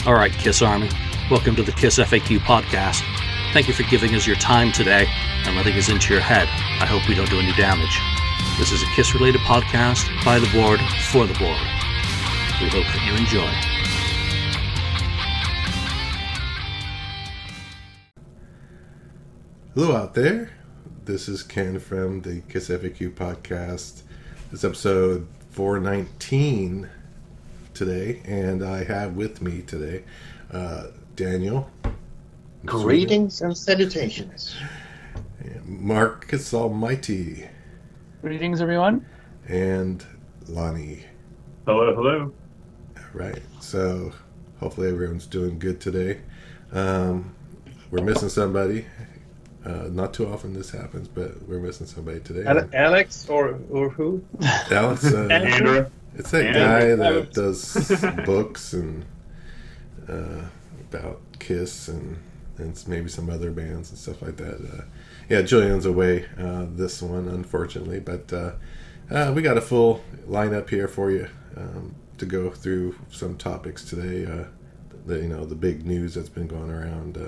All right, KISS Army, welcome to the KISS FAQ podcast. Thank you for giving us your time today and letting us into your head. I hope we don't do any damage. This is a KISS-related podcast by the board, for the board. We hope that you enjoy. Hello out there. This is Ken from the KISS FAQ podcast. It's episode 419 today, and I have with me today Daniel. Greetings and salutations. And Marcus Almighty. Greetings, everyone. And Lonnie. Hello, hello. All right. So hopefully everyone's doing good today. We're missing somebody. Not too often this happens, but we're missing somebody today. Alex or who? Alex. Andrew. It's that guy that does books and about KISS and maybe some other bands and stuff like that. Yeah, Julian's away this one, unfortunately, but we got a full lineup here for you to go through some topics today. The big news that's been going around.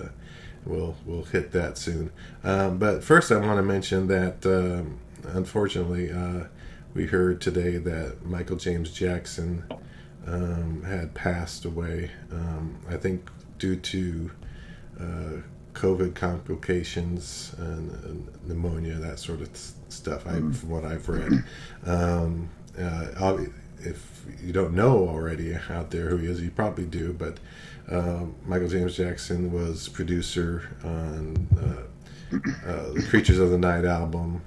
We'll hit that soon. But first, I want to mention that unfortunately, we heard today that Michael James Jackson had passed away. I think due to COVID complications and pneumonia, that sort of stuff. From what I've read, if you don't know already out there who he is, you probably do. But Michael James Jackson was producer on the Creatures of the Night album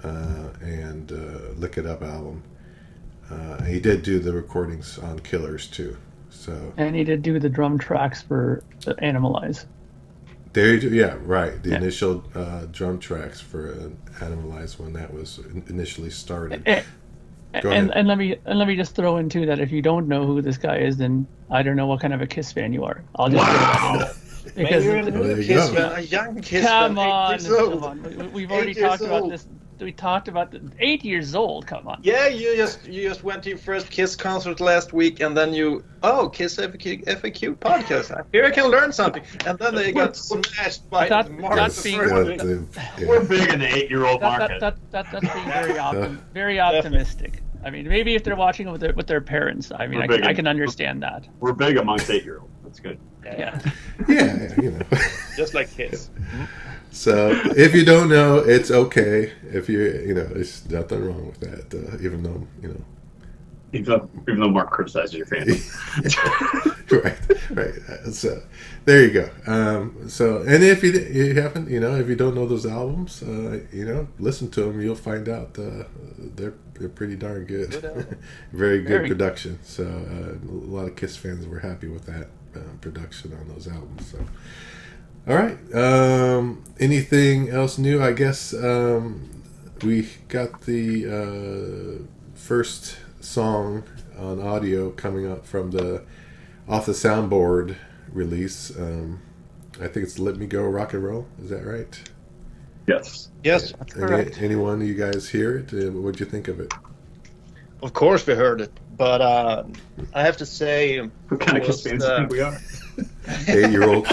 and Lick It Up album. He did do the recordings on Killers too. And he did do the drum tracks for Animalize. There you do, yeah, right. The initial drum tracks for Animalize when that was initially started. And let me just throw in too that if you don't know who this guy is, then I don't know what kind of a KISS fan you are. I'll just Because you're a young KISS come fan. on. We've already talked about this. We talked about 8 years old. Come on. Yeah, you just went to your first KISS concert last week, and then KISS FAQ podcast. Here I can learn something, and then they got smashed by Marcus. We're big in the 8-year-old market. That's being very optimistic. I mean, maybe if they're watching with their parents, I mean, I can understand that. We're big amongst 8-year-olds. That's good. Yeah. Yeah, Just like KISS. So if you don't know, it's okay. If there's nothing wrong with that. Even though Mark criticizes your family. right. So there you go. And if you haven't, if you don't know those albums, listen to them. You'll find out they're pretty darn good. Very good production. So a lot of KISS fans were happy with that production on those albums. So. All right. Anything else new? I guess we got the first song on audio coming up from the Off the Soundboard release. I think it's "Let Me Go Rock and Roll." Is that right? Yes. Yes. That's correct. Anyone you guys hear it? What'd you think of it? Of course we heard it, but I have to say, what kind of KISS fans do you think we are? 8-year-old.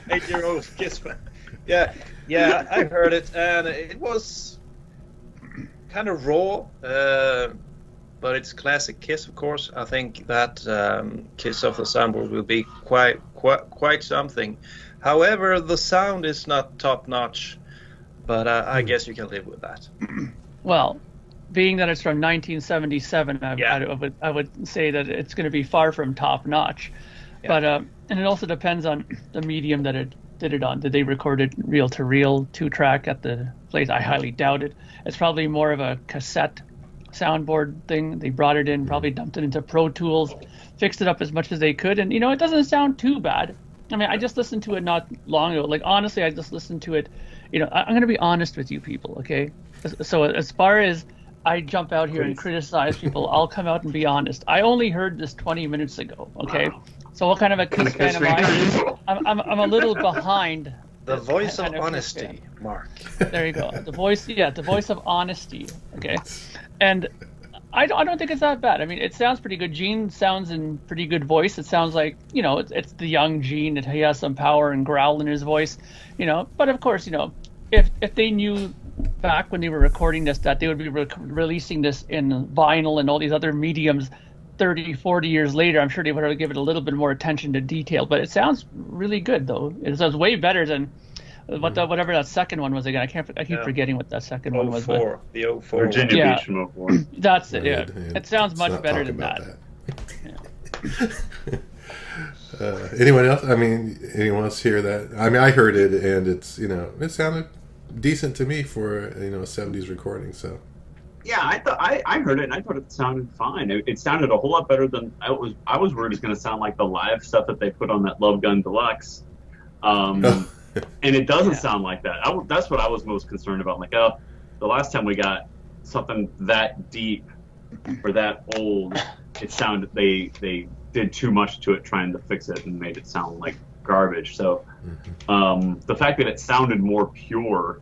8-year-old KISS fan. Yeah, I heard it, and it was kind of raw, but it's classic KISS, of course. I think that KISS Off the Soundboard will be quite something. However, the sound is not top notch, but I guess you can live with that. Well, being that it's from 1977, I would say that it's going to be far from top notch. Yeah. But and it also depends on the medium that it did it on. Did they record it reel to reel 2-track at the place? I highly doubt it. It's probably more of a cassette soundboard thing. They brought it in, probably dumped it into Pro Tools, fixed it up as much as they could, and it doesn't sound too bad. I mean, I just listened to it not long ago. Like, honestly, I just listened to it. I'm going to be honest with you people, okay? So as far as I jump out here and criticize people, I'll come out and be honest. I only heard this 20 minutes ago, okay? Wow. So what kind of a KISS fan am I? I'm a little behind. The voice of honesty, Mark. There you go. The voice of honesty. Okay, and I don't think it's that bad. I mean, it sounds pretty good. Gene sounds in pretty good voice. It sounds like, it's the young Gene. He has some power and growl in his voice, But of course, if they knew back when they were recording this that they would be releasing this in vinyl and all these other mediums 30, 40 years later, I'm sure they would have given it a little bit more attention to detail. But it sounds really good, though. It sounds way better than whatever that second one was again. I keep forgetting what that second one was. The 04. Virginia Beach from 04. That's it. Yeah, it sounds much better than that. Anyone else? I mean, anyone else hear that? I mean, I heard it, and it's it sounded decent to me for a 70s recording. So. Yeah, I heard it and I thought it sounded fine. It sounded a whole lot better than I was worried it was going to sound like the live stuff that they put on that Love Gun Deluxe. And it doesn't sound like that. That's what I was most concerned about. Like, the last time we got something that deep or that old, it sounded they did too much to it trying to fix it and made it sound like garbage. So the fact that it sounded more pure,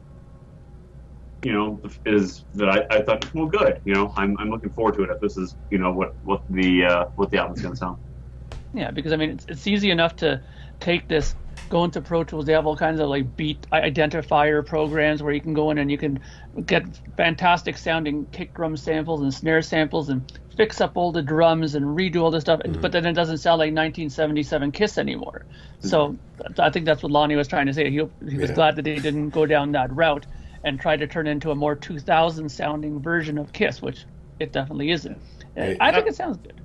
is that I thought, well, good. I'm looking forward to it if this is what the album's going to sound. Yeah, because I mean it's easy enough to take this. Go into Pro Tools. They have all kinds of like beat identifier programs where you can go in and you can get fantastic sounding kick drum samples and snare samples and fix up all the drums and redo all this stuff. But then it doesn't sound like 1977 Kiss anymore. So I think that's what Lonnie was trying to say. He was glad that they didn't go down that route and try to turn it into a more 2000 sounding version of Kiss, which it definitely isn't. I think it sounds good.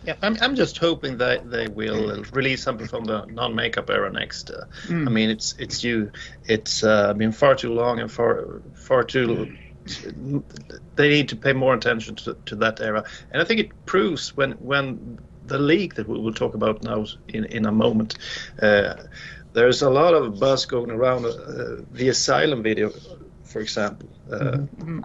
Yeah, I'm just hoping that they will release something from the non-makeup era next. I mean, it's been far too long and far too. They need to pay more attention to that era, and I think it proves when the leak that we will talk about now in a moment. There's a lot of buzz going around the Asylum video, for example.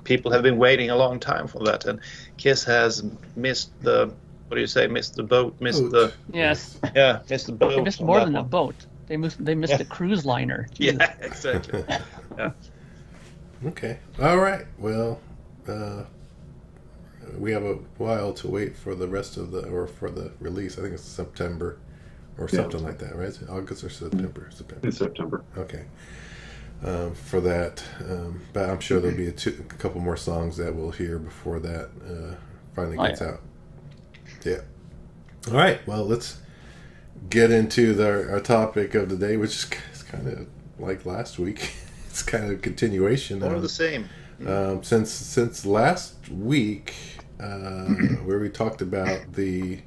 People have been waiting a long time for that, and Kiss has missed the. What do you say? Missed the boat. Missed the. Yes. Yeah, missed the boat. They missed more than a boat. They missed the cruise liner. Jesus. Yeah, exactly. Yeah. Okay. All right. Well, we have a while to wait for the rest of for the release. I think it's September or something like that, right? Is it August or September? September. It's September. Okay. For that, but I'm sure there'll be a couple more songs that we'll hear before that finally gets out. Yeah. All right. Well, let's get into our topic of the day, which is kind of like last week. It's kind of a continuation. More of the same. Since last week, where we talked about the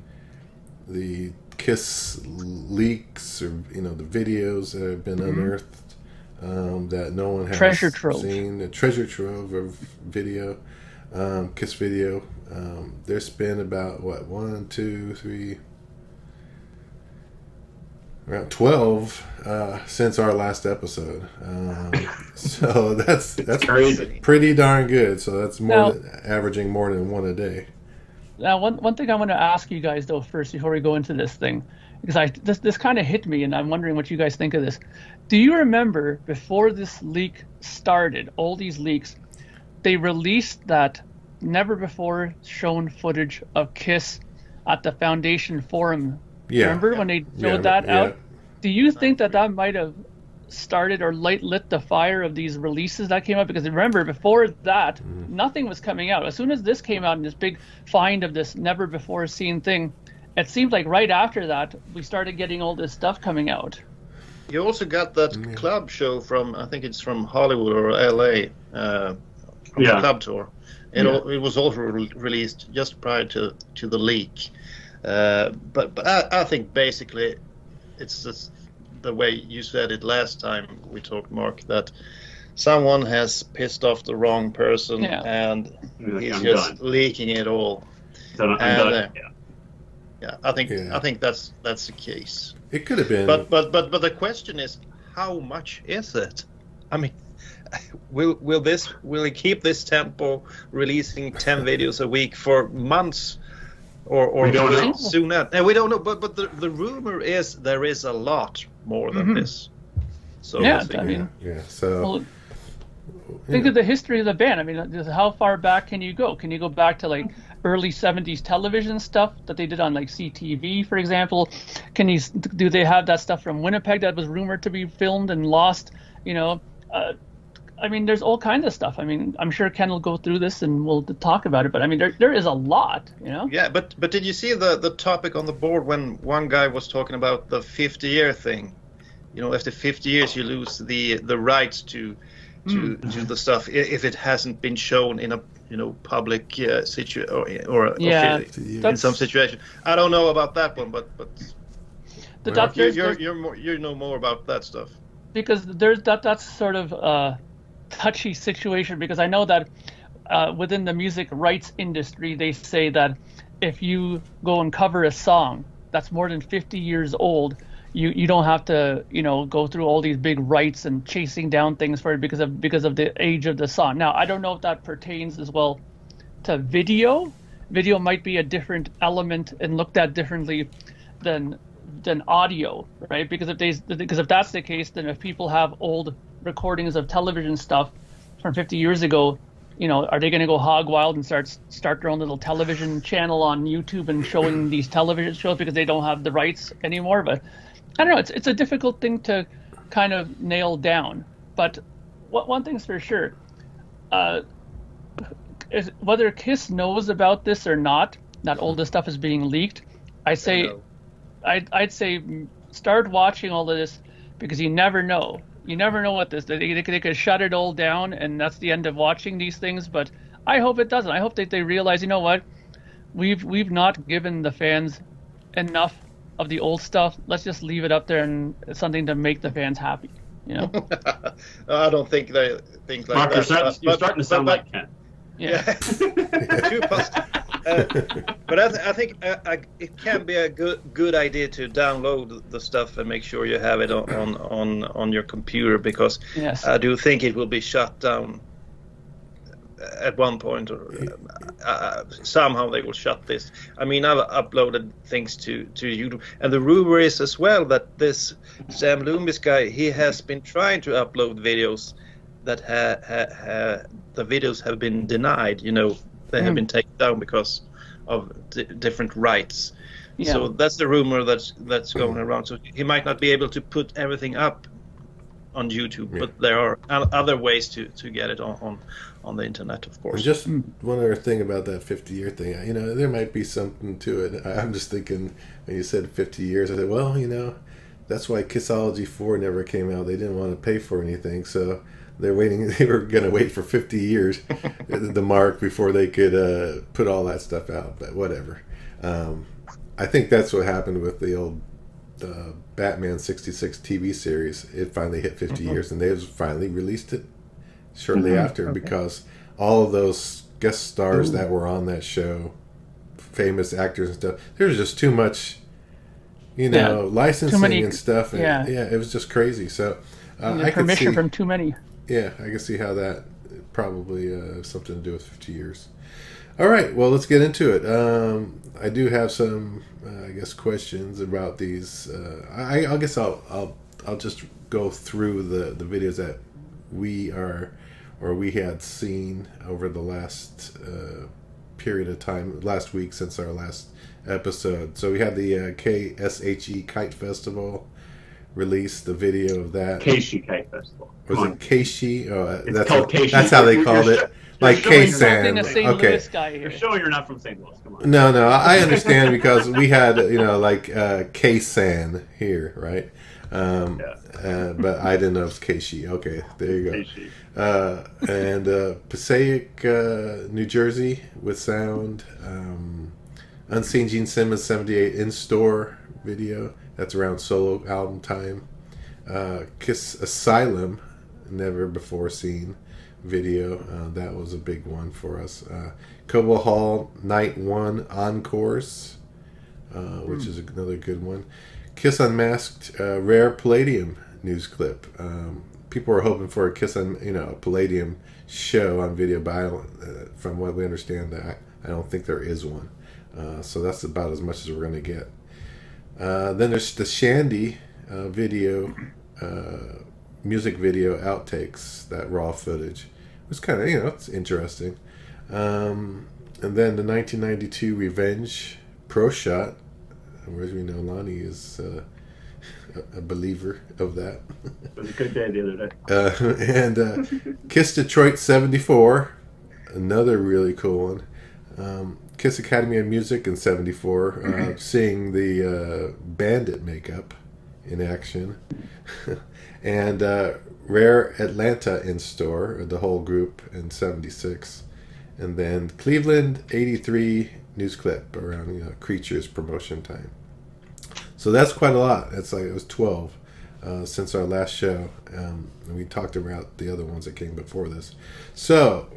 Kiss leaks or the videos that have been unearthed that no one has seen. A treasure trove of video. Kiss video. There's been about around 12 since our last episode. So that's crazy. Pretty darn good. So that's averaging more than one a day. Now, one thing I want to ask you guys though first before we go into this thing, because this kind of hit me, and I'm wondering what you guys think of this. Do you remember before this leak started, all these leaks, they released that never before shown footage of Kiss at the Foundation Forum? Yeah. Remember when they showed that out? Do you think that might have started or lit the fire of these releases that came out? Because remember, before that, nothing was coming out. As soon as this came out and this big find of this never before seen thing, it seemed like right after that, we started getting all this stuff coming out. You also got that club show from, I think it's from Hollywood or LA, from the club tour. It was also released just prior to the leak. But I think basically it's just the way you said it last time we talked, Mark, that someone has pissed off the wrong person and he's just leaking it all. I think that's the case. It could have been. But the question is, how much is it? I mean, will it keep this tempo, releasing 10 videos a week for months? Or we don't know. Soon after. We don't know, but the rumor is there is a lot more than this. So So Think of the history of the band. I mean, how far back can you go? Can you go back to like early 70s television stuff that they did on like CTV, for example? Do they have that stuff from Winnipeg that was rumored to be filmed and lost? You know, I mean, there's all kinds of stuff. I mean, I'm sure Ken will go through this and we'll talk about it. But I mean, there is a lot, you know. Yeah, but did you see the topic on the board when one guy was talking about the 50-year thing? You know, after 50 years, you lose the rights to the stuff if it hasn't been shown in a public situation or in some situation. I don't know about that one, but you know more about that stuff. Because that's sort of a touchy situation, because I know that within the music rights industry, they say that if you go and cover a song that's more than 50 years old, you don't have to go through all these big rights and chasing down things for it because of the age of the song. Now, I don't know if that pertains as well to video. Video might be a different element and looked at differently than audio, right? Because if that's the case, then if people have old recordings of television stuff from 50 years ago, are they going to go hog wild and start their own little television channel on YouTube and showing these television shows because they don't have the rights anymore? But I don't know. It's a difficult thing to kind of nail down. But one thing's for sure, is whether Kiss knows about this or not, that all this stuff is being leaked. I'd say start watching all of this, because you never know. You never know what they could shut it all down, and that's the end of watching these things. But I hope it doesn't. I hope that they realize, you know what, we've not given the fans enough of the old stuff. Let's just leave it up there and something to make the fans happy. I don't think they think like Mark, that. You're starting to sound like Ken. Yeah. Too positive. But I think it can be a good idea to download the stuff and make sure you have it on your computer, because yes. I do think it will be shut down at one point, or somehow they will shut this. I mean, I've uploaded things to YouTube, and the rumor is as well that this Sam Loomis guy, he has been trying to upload videos that the videos have been denied. They have been taken down because of different rights. Yeah. So that's the rumor that's going around. So he might not be able to put everything up on YouTube, but there are other ways to get it on the internet, of course. And just one other thing about that 50-year thing, there might be something to it. I'm just thinking, when you said 50 years, I said, well, that's why Kissology 4 never came out. They didn't want to pay for anything, so they were going to wait for 50 years, the mark, before they could put all that stuff out, but whatever. I think that's what happened with the old Batman 66 TV series. It finally hit 50 years, and they finally released it shortly after, because all of those guest stars that were on that show, famous actors and stuff, there was just too much, licensing and stuff. And, it was just crazy. So I could see from too many. Yeah, I can see how that probably has something to do with 50 years. All right, well, let's get into it. I do have some, questions about these. I guess I'll just go through the videos that we had seen over the last period of time, last week since our last episode. So we had the KSHE Kite Festival. Released the video of that. Keishi Kite Festival. Was it Keishi? Oh, it's called Keishi. That's how they called it. Like K-San. Okay. You're showing you're not from St. Louis. Come on. No, I understand, because we had K-San here, right? But I didn't know it was Keishi. Okay, there you go. Keishi. And Passaic, New Jersey, with sound. Unseen Gene Simmons 78 in-store video. That's around solo album time. Kiss Asylum, never before seen video. That was a big one for us. Cobo Hall Night 1 Encores, which is another good one. Kiss Unmasked Rare Palladium news clip. People were hoping for a Kiss a Palladium show on video, but from what we understand, I don't think there is one. So that's about as much as we're going to get. Then there's the Shandy video music video outtakes, that raw footage. It was kind of, it's interesting. And then the 1992 Revenge Pro Shot, whereas we know Lonnie is a believer of that. It was a good day the other day. And Kiss Detroit 74, another really cool one. Kiss Academy of Music in 74, seeing the Bandit makeup in action. And Rare Atlanta in store, the whole group in 76. And then Cleveland 83 news clip around Creatures promotion time. So that's quite a lot. It's like it was 12 since our last show. And we talked about the other ones that came before this. So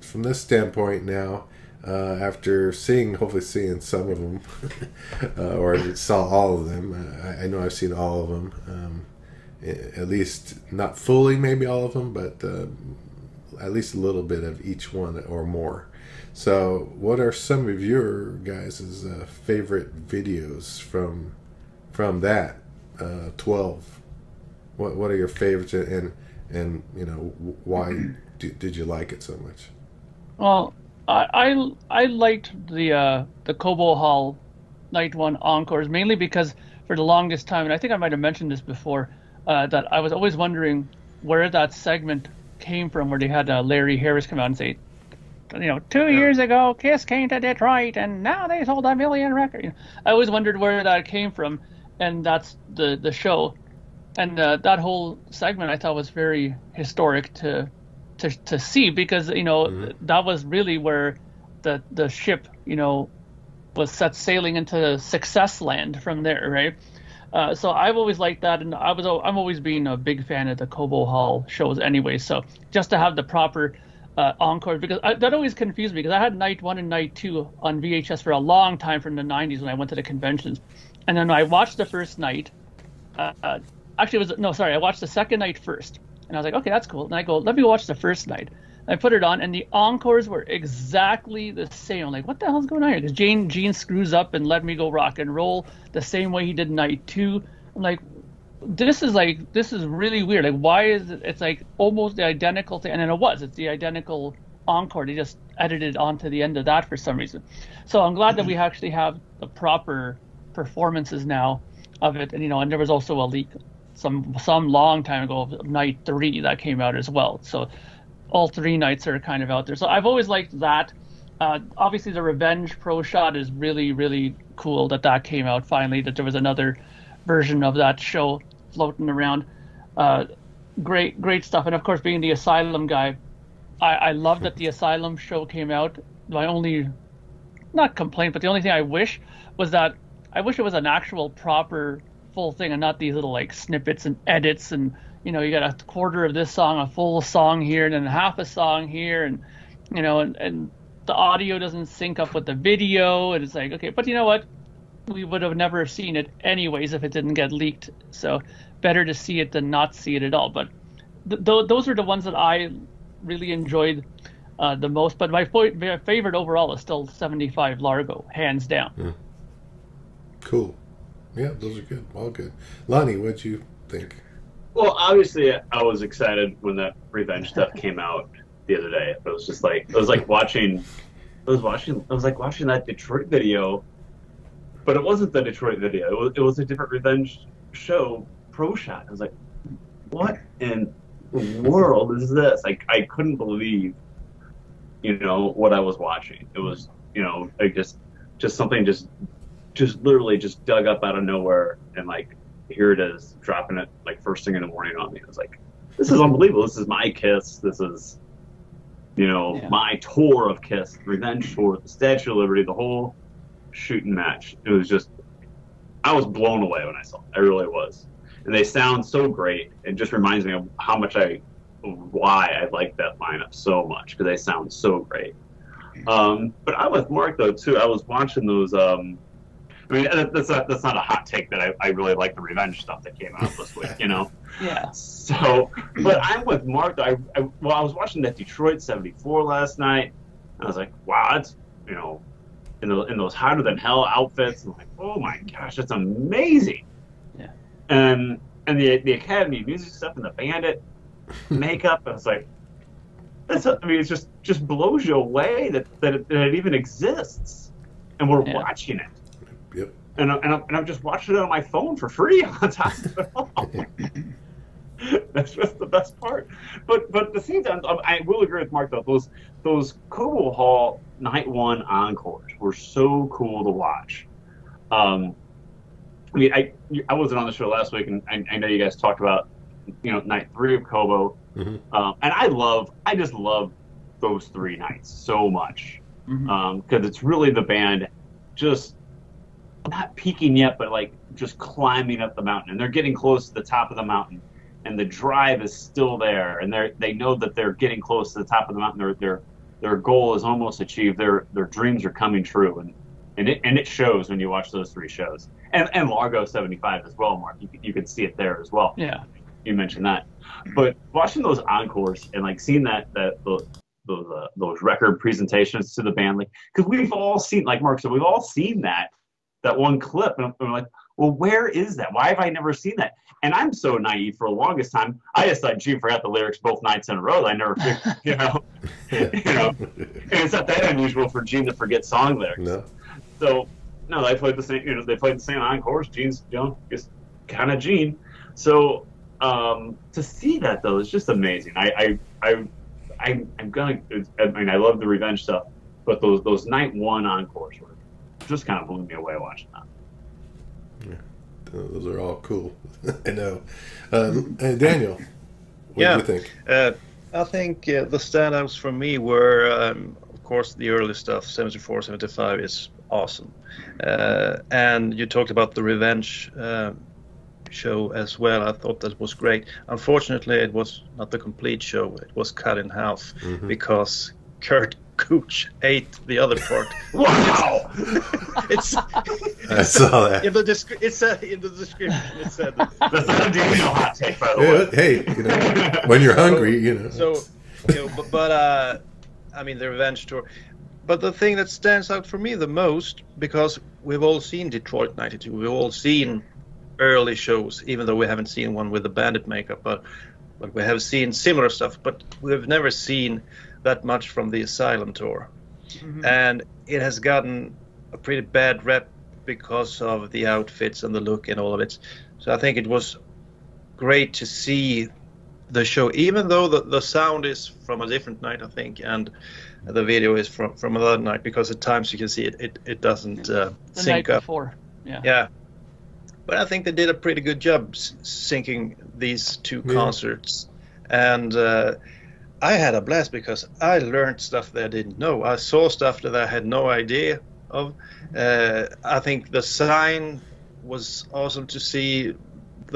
from this standpoint now, after hopefully seeing some of them, or saw all of them, I know I've seen all of them. At least not fully, maybe all of them, but at least a little bit of each one or more. So, what are some of your guys' favorite videos from that 12? What are your favorites, and why did you like it so much? Well, I liked the Cobo Hall Night 1 encores mainly because for the longest time, and I think I might have mentioned this before, that I was always wondering where that segment came from, where they had Larry Harris come out and say, 2 years ago, Kiss came to Detroit, and now they sold 1 million records. I always wondered where that came from, and that's the show. And that whole segment I thought was very historic to see, because that was really where the ship was set sailing into success land from there, right? So I've always liked that, and I'm always been a big fan of the Cobo Hall shows anyway. So just to have the proper encore, because that always confused me, because I had Night 1 and Night 2 on VHS for a long time from the 90s when I went to the conventions, and then I watched the first night. I watched the second night first, and I was like, okay, that's cool. And I go, let me watch the first night. And I put it on, and the encores were exactly the same. I'm like, what the hell's going on here? Because Gene screws up and Let Me Go Rock and Roll the same way he did Night 2. I'm like, this is really weird. Like, why is it? It's like almost the identical thing. And then it's the identical encore. They just edited onto the end of that for some reason. So I'm glad that we actually have the proper performances now of it. And, and there was also a leak some long time ago of Night 3 that came out as well. So all 3 nights are kind of out there. So I've always liked that. Obviously, the Revenge Pro Shot is really, really cool that came out finally, that there was another version of that show floating around. Great stuff. And of course, being the Asylum guy, I love that the Asylum show came out. My only, not complaint, but the only thing I wish was that I wish it was an actual proper full thing and not these little like snippets and edits, and you got a quarter of this song, a full song here, and then half a song here, and and the audio doesn't sync up with the video, and it's like, okay, but you know what? We would have never seen it anyways if it didn't get leaked. So better to see it than not see it at all. But those are the ones that I really enjoyed the most. But my favorite overall is still 75 Largo, hands down. Cool. Yeah, those are good. All good. Lonnie, what'd you think? Well, obviously, I was excited when that Revenge stuff came out the other day. It was just like, I was like watching that Detroit video, but it wasn't the Detroit video. It was a different Revenge show Pro Shot. I was like, what in the world is this? I couldn't believe, what I was watching. It was, like just something just literally just dug up out of nowhere, and like, here it is, dropping it like first thing in the morning on me. I was like, this is unbelievable. This is my Kiss. This is, my tour of Kiss, Revenge Tour, the Statue of Liberty, the whole shooting match. It was just, I was blown away when I saw it. I really was. And they sound so great. It just reminds me of why I like that lineup so much, because they sound so great. But I'm with Mark though too. I was watching those. That's not a hot take that I really like the Revenge stuff that came out this week. Yeah. So, but I'm with Mark. I was watching that Detroit 74 last night. And I was like, wow, that's in those hotter than hell outfits. I'm like, oh my gosh, that's amazing. Yeah. And and the Academy music stuff and the Bandit makeup. I was like, it's just blows you away that it even exists, and we're watching it. Yep. And I'm just watching it on my phone for free on top of it all. That's just the best part. But at the same time, I will agree with Mark though. Those Cobo Hall Night 1 encores were so cool to watch. I mean, I wasn't on the show last week, and I know you guys talked about Night 3 of Cobo, and I just love those 3 nights so much because it's really the band just not peaking yet, but like just climbing up the mountain, and they're getting close to the top of the mountain, and the drive is still there, and they know that they're getting close to the top of the mountain. Their goal is almost achieved. Their dreams are coming true, and it shows when you watch those 3 shows, and Largo 75 as well, Mark. You can see it there as well. Yeah, you mentioned that, but watching those encores and like seeing those record presentations to the band, like because we've all seen, like Mark said, we've all seen that one clip, and I'm like, well, where is that? Why have I never seen that? And I'm so naive. For the longest time, I just thought Gene forgot the lyrics both nights in a row. I never figured, and it's not that unusual for Gene to forget song lyrics. No. So no, they played the same. They played the same encores. Gene's, just kind of Gene. So to see that though is just amazing. I'm gonna. I mean, I love the Revenge stuff, but those Night 1 encores were just kind of blew me away watching that. Yeah, those are all cool. I know. And Daniel, what do you think? I think the standouts for me were, of course, the early stuff. 74, 75 is awesome, and you talked about the Revenge show as well. I thought that was great. Unfortunately, it was not the complete show. It was cut in half because Kurt Cooch ate the other part. Wow! I saw that. In the description, it said that. That's not a Daniel hot take, by the way. Hey, when you're hungry, So, but I mean, the Revenge tour. But the thing that stands out for me the most, because we've all seen Detroit 92, we've all seen early shows, even though we haven't seen one with the Bandit makeup, but we have seen similar stuff, but we've never seen that much from the Asylum tour. And it has gotten a pretty bad rep because of the outfits and the look and all of it. So I think it was great to see the show, even though the sound is from a different night, I think, and the video is from another night, because at times you can see it doesn't the sync night up. before. Yeah. But I think they did a pretty good job syncing these 2 concerts. And I had a blast because I learned stuff that I didn't know. I saw stuff that I had no idea of. I think the sign was awesome to see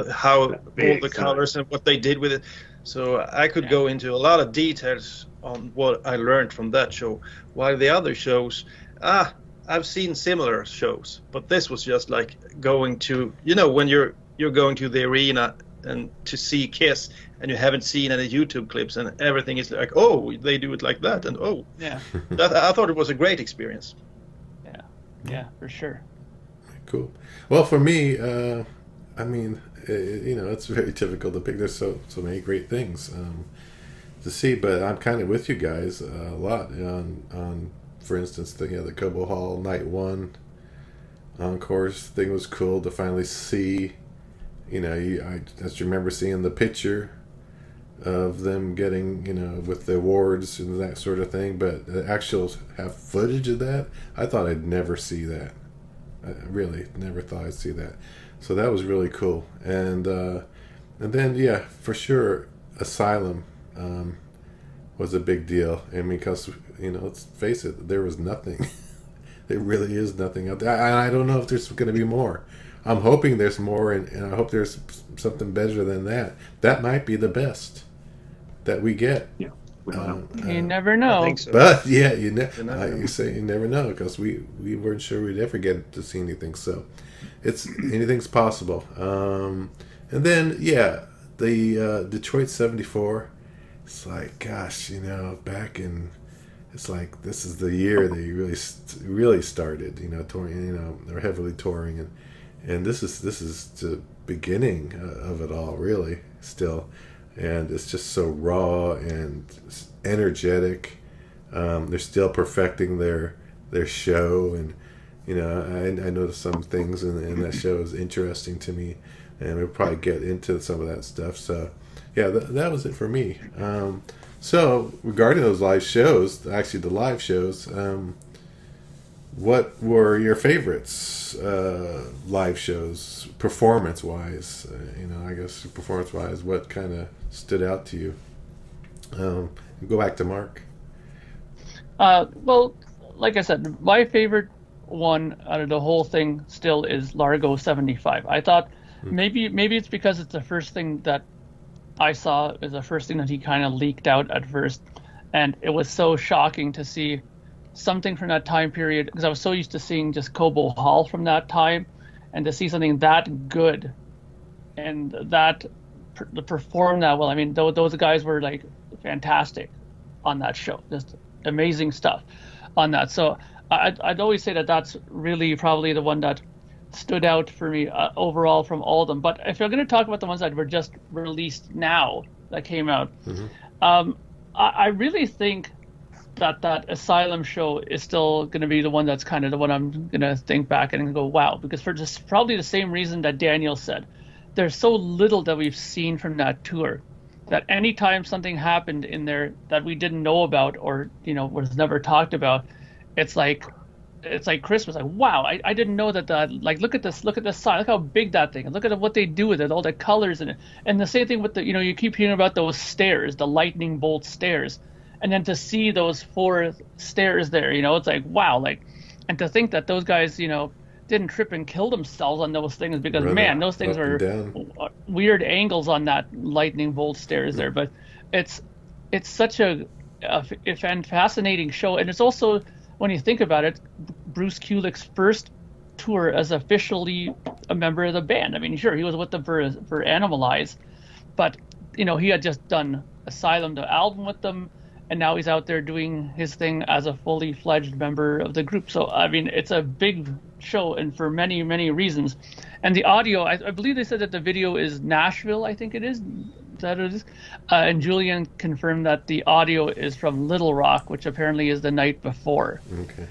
how all the colors and what they did with it. So I could go into a lot of details on what I learned from that show. While the other shows, I've seen similar shows, but this was just like going to, when you're going to the arena and to see Kiss, and you haven't seen any YouTube clips, and everything is like, oh, they do it like that, and oh, yeah. I thought it was a great experience. Yeah, for sure. Cool. Well, for me, I mean, it's very difficult to pick. There's so many great things to see, but I'm kind of with you guys a lot on for instance, the Cobo Hall Night 1 encores thing was cool to finally see. I just remember seeing the picture of them getting, with the awards and that sort of thing, but the actual have footage of that, I thought I'd never see that. I really never thought I'd see that. So that was really cool. And then, yeah, for sure, Asylum was a big deal. I mean, because, let's face it, there was nothing. There really is nothing out there. I don't know if there's going to be more. I'm hoping there's more, and I hope there's something better than that. That might be the best that we get. Yeah, you never know. I think so. But yeah, you say you never know, because we weren't sure we'd ever get to see anything. So anything's possible. And then the Detroit 74. It's like, gosh, back in. It's like this is the year they really started, touring. They're heavily touring, and this is the beginning of it all, really, still, and it's just so raw and energetic. They're still perfecting their show, and I noticed some things in that show is interesting to me, and we'll probably get into some of that stuff. So yeah, that was it for me. So regarding those live shows, actually the live shows, what were your favorites live shows, performance-wise? I guess performance-wise, what kind of stood out to you? Go back to Mark. Well, like I said, my favorite one out of the whole thing still is Largo 75. I thought maybe it's because it's the first thing that I saw, is the first thing that he kind of leaked out at first, and it was so shocking to see something from that time period, because I was so used to seeing just Cobo Hall from that time, and to see something that good and that perform that well. I mean, those guys were like fantastic on that show, just amazing stuff on that. So I'd always say that that's really probably the one that stood out for me overall from all of them. But if you're going to talk about the ones that were just released now, that came out, I really think that Asylum show is still going to be the one that's kind of the one I'm going to think back and go, wow, because for just probably the same reason that Daniel said, there's so little that we've seen from that tour, that anytime something happened in there that we didn't know about or was never talked about, it's like Christmas. Like, wow, I didn't know that. Like, look at this sign, look how big that thing, and look at what they do with it, all the colors in it. And the same thing with the, you keep hearing about those stairs, the lightning bolt stairs, and then to see those 4 stairs there, it's like, wow, like, and to think that those guys, didn't trip and kill themselves on those things, because man, those things are weird angles on that lightning bolt stairs there. But it's such a fascinating show, and it's also, when you think about it, Bruce Kulick's first tour as officially a member of the band. I mean, sure, he was with them for Animalize, but he had just done Asylum, the album, with them, and now he's out there doing his thing as a fully fledged member of the group. So I mean, it's a big show, and for many, many reasons. And the audio, I believe they said that the video is Nashville, I think it is. That it is. And Julian confirmed that the audio is from Little Rock, which apparently is the night before. Okay.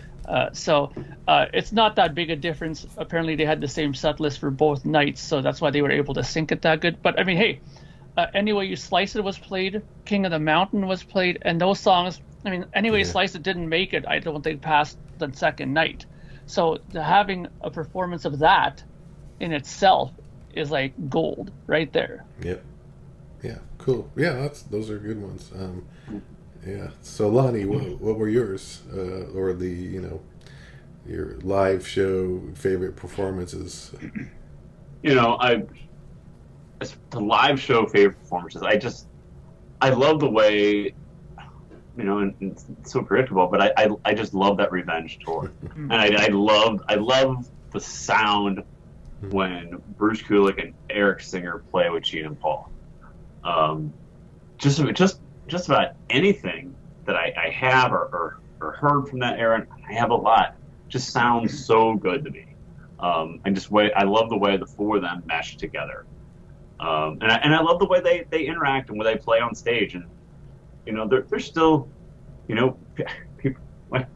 So it's not that big a difference. Apparently they had the same set list for both nights, so that's why they were able to sync it that good. But I mean, hey, Any Way You Slice It was played, King of the Mountain was played, and those songs, I mean, Any Way You Slice It didn't make it, I don't think, past the second night. So having a performance of that in itself is like gold right there. Yep. Yeah, cool. Yeah, those are good ones. Yeah. So Lonnie, what were yours, or your live show favorite performances? The live show favorite performances. I love the way, and it's so predictable, but I just love that Revenge tour, and I love the sound when Bruce Kulick and Eric Singer play with Gene and Paul. Just about anything that I have or heard from that era, and I have a lot, just sounds so good to me. I love the way the 4 of them mesh together. And I love the way they interact and where they play on stage. And they're still, people, when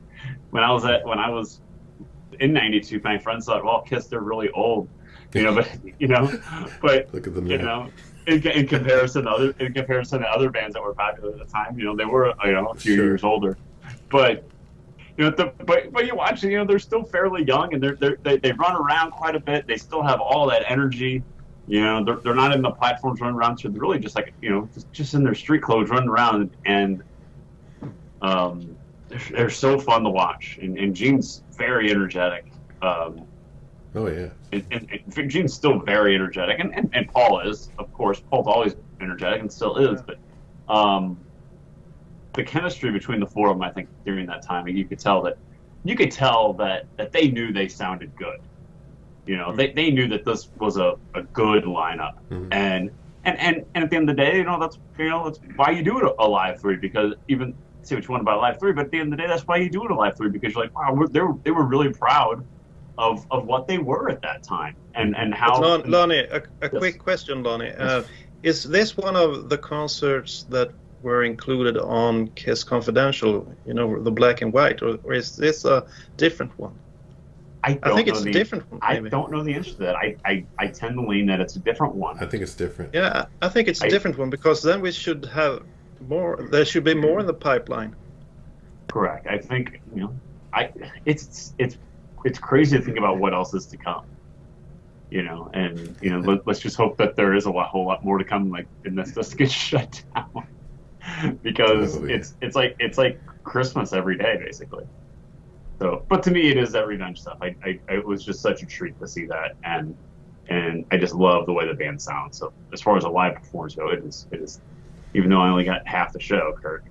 I was in '92, my friends thought, well, Kiss, they're really old, but Look at them now. In comparison to other bands that were popular at the time, they were a few years older, but but you watch, they're still fairly young, and they run around quite a bit. They still have all that energy. They're not in the platforms running around, so they're really just like just in their street clothes running around, and they're so fun to watch. And Gene's very energetic. Oh yeah. And Gene's still very energetic, and Paul is, of course. Paul's always energetic and still is, but the chemistry between the 4 of them, I think, during that time, you could tell that they knew they sounded good. They knew that this was a good lineup, and at the end of the day, that's why you do it a live 3, because even say what you want about live 3, but at the end of the day, that's why you do it a live 3, because you're like, wow, they were really proud of what they were at that time and how. Lonnie, a quick question, Lonnie. Is this one of the concerts that were included on Kiss Confidential, the black and white, or is this a different one? I think it's a different one. Maybe. I don't know the answer to that. I tend to lean that it's a different one. I think it's different. Yeah, I think it's a different one, because then we should have more. There should be more in the pipeline. Correct. I think it's crazy to think about what else is to come. Let's just hope that there is whole lot more to come. Like, and this doesn't get shut down, because it's like Christmas every day, basically. So, but to me, it is that revenge stuff. It was just such a treat to see that, and I just love the way the band sounds. So, as far as a live performance go, it is. Even though I only got half the show, Kurt,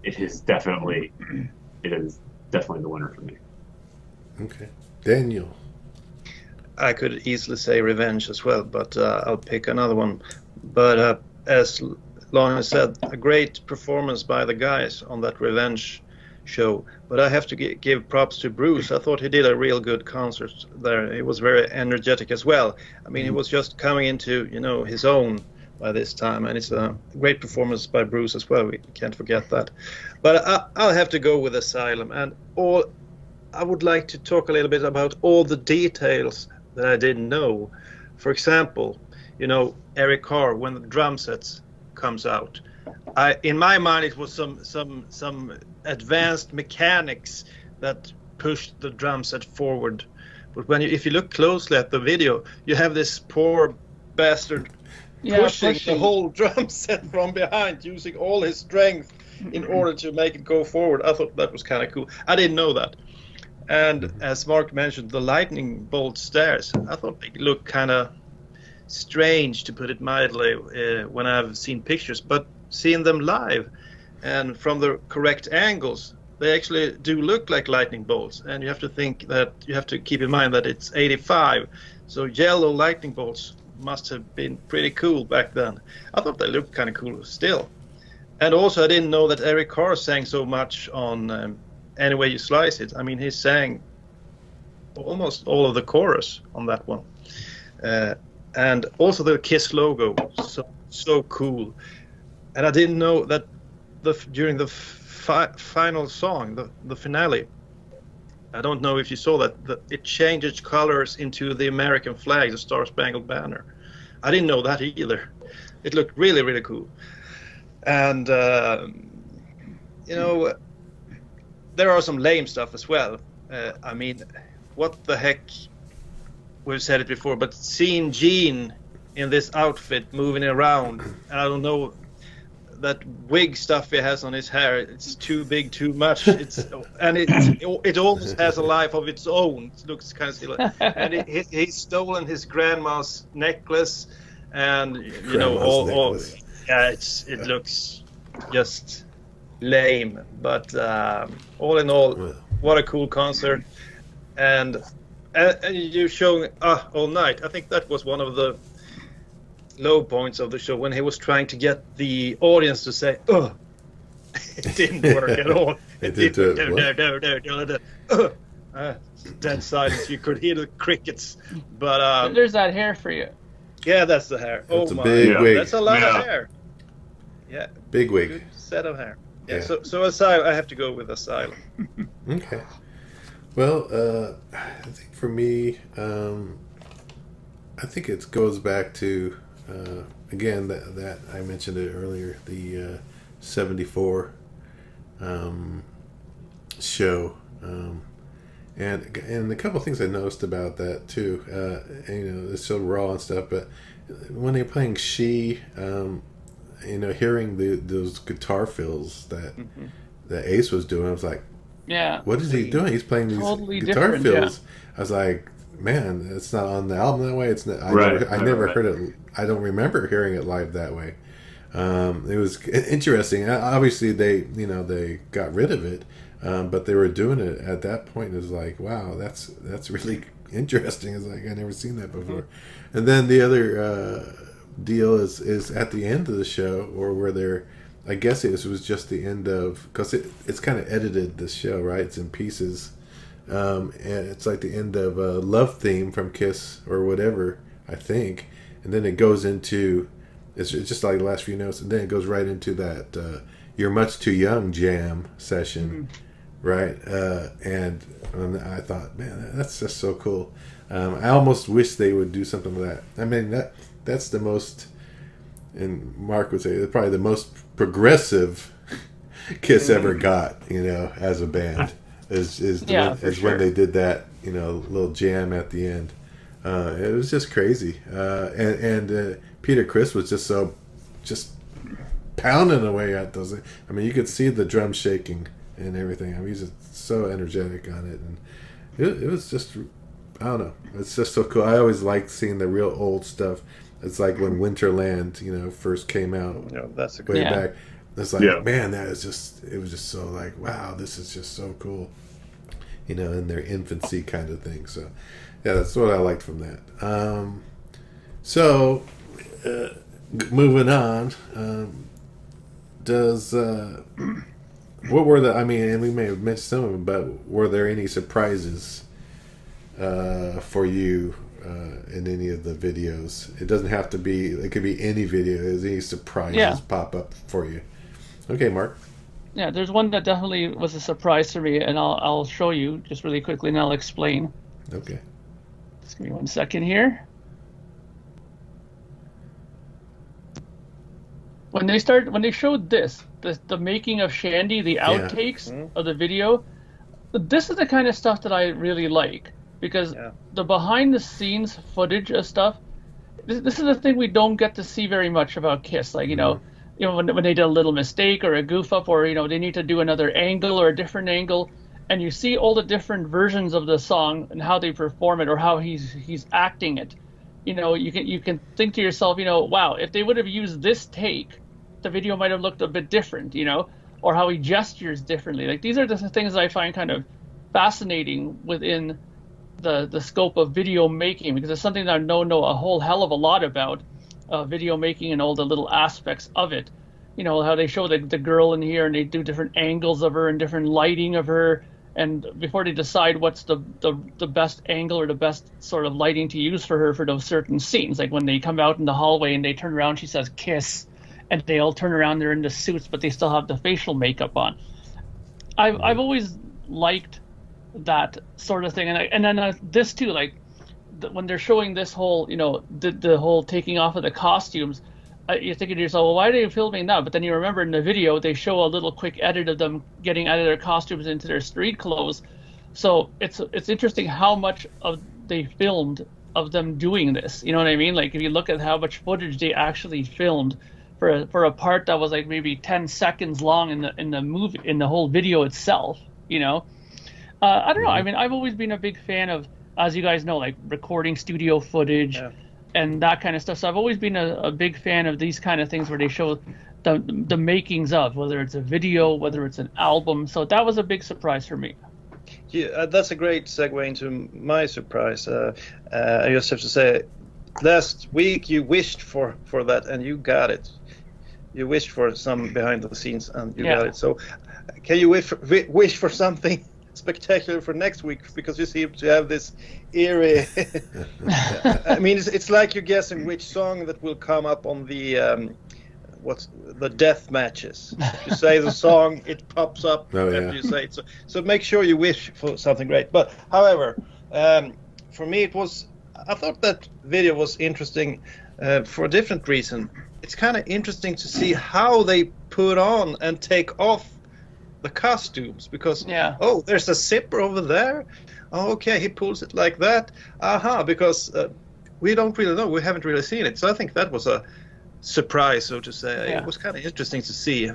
it is definitely the winner for me. Okay, Daniel. I could easily say Revenge as well, but I'll pick another one. But as Lonnie said, a great performance by the guys on that Revenge show. But I have to give props to Bruce. I thought he did a real good concert there. He was very energetic as well. I mean, he was just coming into his own by this time, and it's a great performance by Bruce as well. We can't forget that. But I'll have to go with Asylum, and I would like to talk a little bit about all the details that I didn't know. For example, Eric Carr, when the drum sets comes out, in my mind it was some advanced mechanics that pushed the drum set forward. But if you look closely at the video, you have this poor bastard pushing the whole drum set from behind, using all his strength in order to make it go forward. I thought that was kind of cool. I didn't know that. And as Mark mentioned, the lightning bolt stairs, I thought they looked kind of strange, to put it mildly, when I've seen pictures. But seeing them live and from the correct angles, they actually do look like lightning bolts. And you have to keep in mind that it's 85. So yellow lightning bolts must have been pretty cool back then. I thought they looked kind of cool still. And also, I didn't know that Eric Carr sang so much on Any Way You Slice It. I mean, he sang almost all of the chorus on that one. And also the Kiss logo, so cool. And I didn't know that during the final song, the finale, I don't know if you saw that, it changes colors into the American flag, the Star Spangled Banner. I didn't know that either. It looked really, really cool. And, there are some lame stuff as well. I mean, what the heck? We've said it before, but seeing Gene in this outfit moving around, and I don't know, that wig stuff he has on his hair, it's too big, too much. It almost has a life of its own. It looks kind of silly. And he's stolen his grandma's necklace, and it looks just lame. But all in all, what a cool concert. And you showing All Night. I think that was one of the low points of the show, when he was trying to get the audience to say "ugh." It didn't work at all. It didn't. Dead silence. You could hear the crickets. But there's that hair for you. Yeah, that's the hair. That's a big wig. That's a lot of hair. Yeah, big wig. Good set of hair. Yeah. So Asylum, I have to go with Asylum. Okay. Well, I think for me, I think it goes back to again that I mentioned it earlier, the 74 show, and a couple of things I noticed about that too. It's so raw and stuff, but when they're playing She, hearing those guitar fills that Ace was doing, I was like, yeah, what is he doing? He's playing these totally guitar fills. Yeah. I was like, man, it's not on the album that way. It's not. I never heard it. I don't remember hearing it live that way. It was interesting. Obviously, they got rid of it, but they were doing it at that point. It was like, wow, that's really interesting. It's like I never seen that before. And then the other deal is at the end of the show, or where they're. I guess it was just the end of, because it's kind of edited, this show, right? It's in pieces. and it's like the end of a Love Theme from Kiss or whatever, I think, and then it goes into it's just like the last few notes, and then it goes right into that "You're Much Too Young" jam session, right? And I thought, man, that's just so cool. I almost wish they would do something like that. I mean, that's the most, and Mark would say, probably the most progressive Kiss ever got, as a band, is when they did that, little jam at the end. It was just crazy, and Peter Criss was just pounding away at those. I mean, you could see the drum shaking and everything. I mean, he's just so energetic on it, and it was just, I don't know, it's just so cool. I always liked seeing the real old stuff. It's like when Winterland, first came out, that's a way back. It's like, man, it was just so like, wow, this is just so cool, in their infancy kind of thing. So, yeah, that's what I liked from that. So, moving on, what were and we may have mentioned some of them, but were there any surprises for you in any of the videos? It doesn't have to be, it could be any video. Is any surprises pop up for you? Okay, Mark. Yeah, there's one that definitely was a surprise for me, and I'll show you just really quickly, and I'll explain. Okay. Just give me 1 second here. When they showed this, the making of Shandy, the outtakes of the video, this is the kind of stuff that I really like, because the behind the scenes footage of stuff, this is the thing we don't get to see very much about Kiss. Like, when they did a little mistake or a goof up, or they need to do another angle or a different angle, and you see all the different versions of the song and how they perform it or how he's acting it. You can think to yourself, wow, if they would have used this take, the video might have looked a bit different, or how he gestures differently. Like, these are the things I find kind of fascinating within the scope of video making, because it's something that I know a whole hell of a lot about video making and all the little aspects of it. How they show the girl in here, and they do different angles of her and different lighting of her, and before they decide what's the best angle or the best sort of lighting to use for her for those certain scenes. Like when they come out in the hallway and they turn around, she says "Kiss," and they all turn around, they're in the suits, but they still have the facial makeup on. I've always liked that sort of thing, and then this too, like when they're showing this whole, the whole taking off of the costumes, you're thinking to yourself, well, why are they filming that? But then you remember in the video they show a little quick edit of them getting out of their costumes into their street clothes. So it's interesting how much of they filmed of them doing this. You know what I mean? Like if you look at how much footage they actually filmed for a part that was like maybe 10 seconds long in the movie, in the whole video itself. I don't know. I mean, I've always been a big fan of, as you guys know, like recording studio footage and that kind of stuff. So I've always been a big fan of these kind of things where they show the makings of, whether it's a video, whether it's an album. So that was a big surprise for me. Yeah, that's a great segue into my surprise. I just have to say, last week you wished for that, and you got it. You wished for some behind the scenes, and you got it. So can you wish for something spectacular for next week, because you seem to have this eerie I mean, it's like you're guessing which song that will come up on the what's the death matches. If you say the song, it pops up after you say it. So make sure you wish for something great. But however, for me I thought that video was interesting for a different reason. It's kind of interesting to see how they put on and take off the costumes, because there's a zipper over there. Oh, okay, he pulls it like that. Because we don't really know. We haven't really seen it. So I think that was a surprise, so to say. It was kind of interesting to see.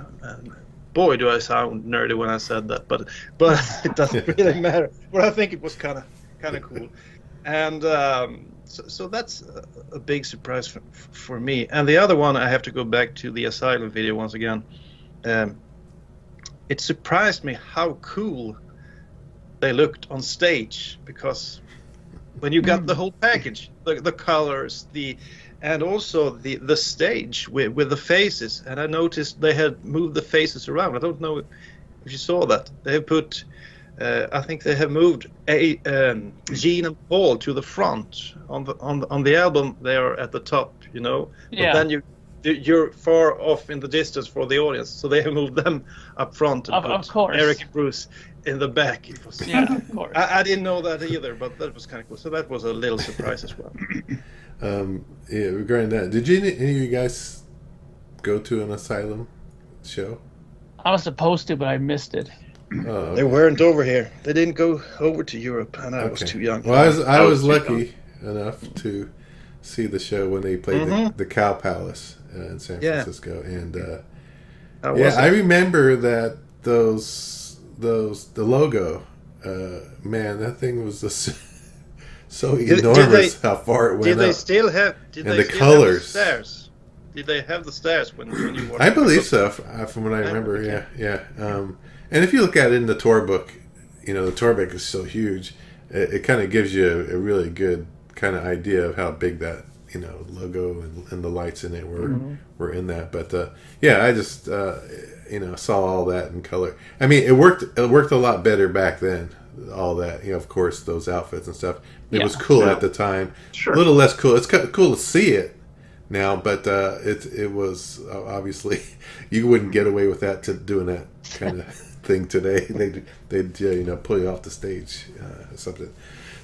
Boy, do I sound nerdy when I said that, but it doesn't really matter. But I think it was kind of cool, and so that's a big surprise for me. And the other one, I have to go back to the Asylum video once again. It surprised me how cool they looked on stage, because when you got the whole package, the colors, and also the stage with the faces, and I noticed they had moved the faces around. I don't know if you saw that. They have put I think they have moved Gene and Paul to the front on the album. They are at the top, you know. Yeah. But then you're far off in the distance for the audience, so they have moved them up front and Of course. Eric and Bruce in the back. It was, Yeah, of course. I didn't know that either, but that was kind of cool. So that was a little surprise as well. Yeah, regarding that, did any of you guys go to an Asylum show? I was supposed to, but I missed it. Oh, They weren't over here. They didn't go over to Europe, and I was too young. Well, I was too lucky enough to see the show when they played the Cow Palace in San Francisco, and I remember that the logo, man, that thing was just so enormous. How far it went. Did they still have? Did and they the still colors. Have the stairs? Did they have the stairs when you watched? I believe so, from what I remember. Okay. Yeah. And if you look at it in the tour book, you know, the tour book is so huge. It kind of gives you a really good kind of idea of how big that, you know, logo and the lights in it were in that. But I just you know, saw all that in color. I mean, it worked a lot better back then. All that, you know, of course, those outfits and stuff. It was cool at the time. Sure. A little less cool. It's cool to see it now, but it was obviously you wouldn't get away with that doing that kind of thing today. They'd you know, pull you off the stage or something.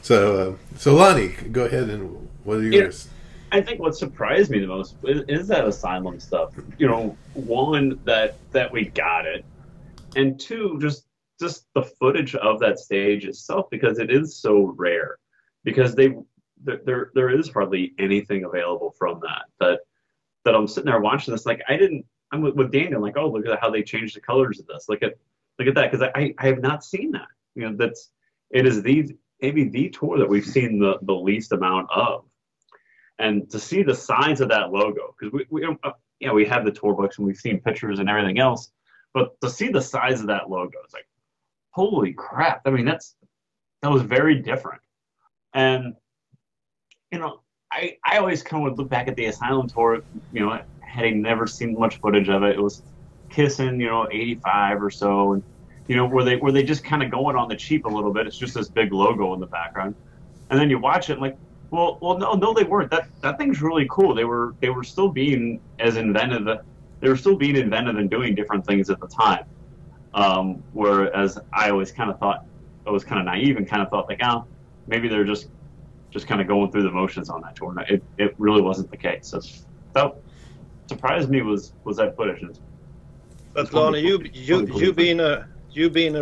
So Lonnie, go ahead, and what are yours? I think what surprised me the most is that Asylum stuff. You know, one, that we got it, and two, just the footage of that stage itself, because it is so rare. Because there is hardly anything available from that I'm sitting there watching this, like I'm with Daniel, like, oh, look at how they changed the colors of this. Look at that, because I have not seen that. You know, it is maybe the tour that we've seen the least amount of. And to see the size of that logo, because we have the tour books and we've seen pictures and everything else, but to see the size of that logo, it's like, holy crap! I mean, that was very different. And you know, I always kind of would look back at the Asylum tour, you know, having never seen much footage of it. It was Kissing, you know, 85 or so, and you know, were they just kind of going on the cheap a little bit. It's just this big logo in the background, and then you watch it and like, well, no, they weren't. That thing's really cool. They were still being as inventive. They were still being inventive and doing different things at the time. Whereas I always kind of thought, I was kind of naive and kind of thought like, oh, maybe they're just kind of going through the motions on that tour. It really wasn't the case. So that surprised me was that footage. But Lonnie, you being a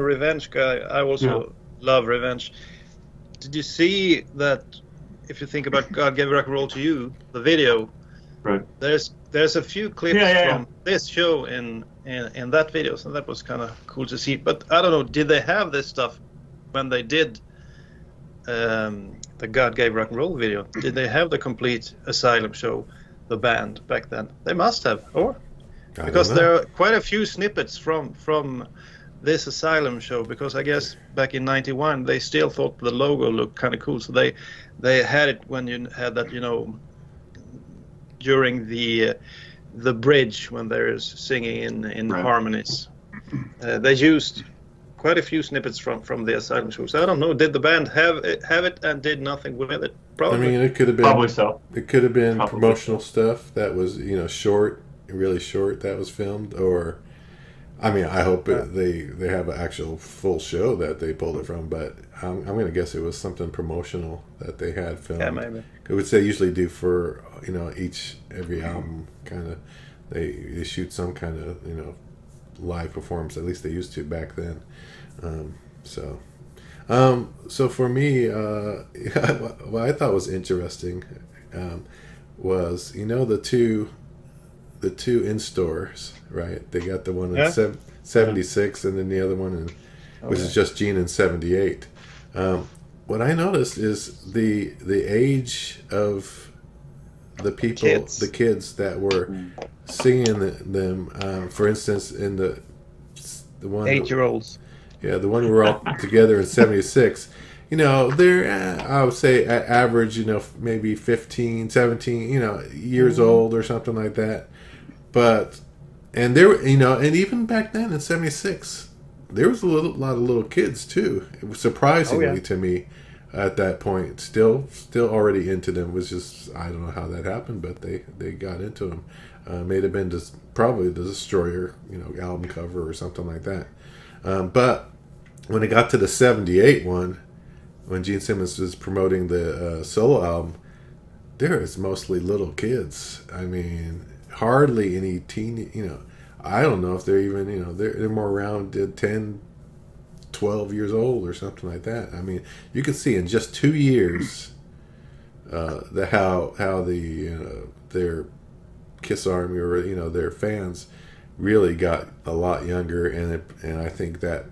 Revenge guy, I also love Revenge. Did you see that? If you think about God Gave Rock and Roll to You, the video, right? There's a few clips from this show in that video, so that was kind of cool to see. But I don't know, did they have this stuff when they did the God Gave Rock and Roll video? Did they have the complete Asylum show, the band back then? They must have, because there are quite a few snippets from this Asylum show, because I guess back in '91 they still thought the logo looked kind of cool, so they had it when you had that, you know, during the bridge when there's singing in harmonies. They used quite a few snippets from the Asylum show. So I don't know, did the band have it and did nothing with it? Probably. I mean, it could have been probably so. It could have been promotional stuff that was, you know, really short that was filmed, or I mean, I hope they have an actual full show that they pulled it from, but I'm going to guess it was something promotional that they had filmed. Yeah, maybe. Which they usually do for, you know, every album, kind of, they shoot some kind of, you know, live performance. At least they used to back then. So for me, what I thought was interesting was, you know, the two in stores, right? They got the one in 76 and then the other one which is just Gene in 78. What I noticed is the age of the people, the kids that were singing them. For instance, in the one 8-year-olds. Yeah, the one we were all together in 76. You know, they're, I would say, at average, you know, maybe 15, 17, you know, years old or something like that. But, and there, you know, and even back then in 76, there was a lot of little kids too. It was surprisingly to me at that point. Still already into them. It was just, I don't know how that happened, but they got into them. May have been just probably the Destroyer, album cover or something like that. But when it got to the '78 one, when Gene Simmons was promoting the solo album, there is mostly little kids. I mean, hardly any teen. I don't know if they're even, they're more around 10, 12 years old or something like that. I mean, you can see in just 2 years how their Kiss Army or their fans really got a lot younger, and I think that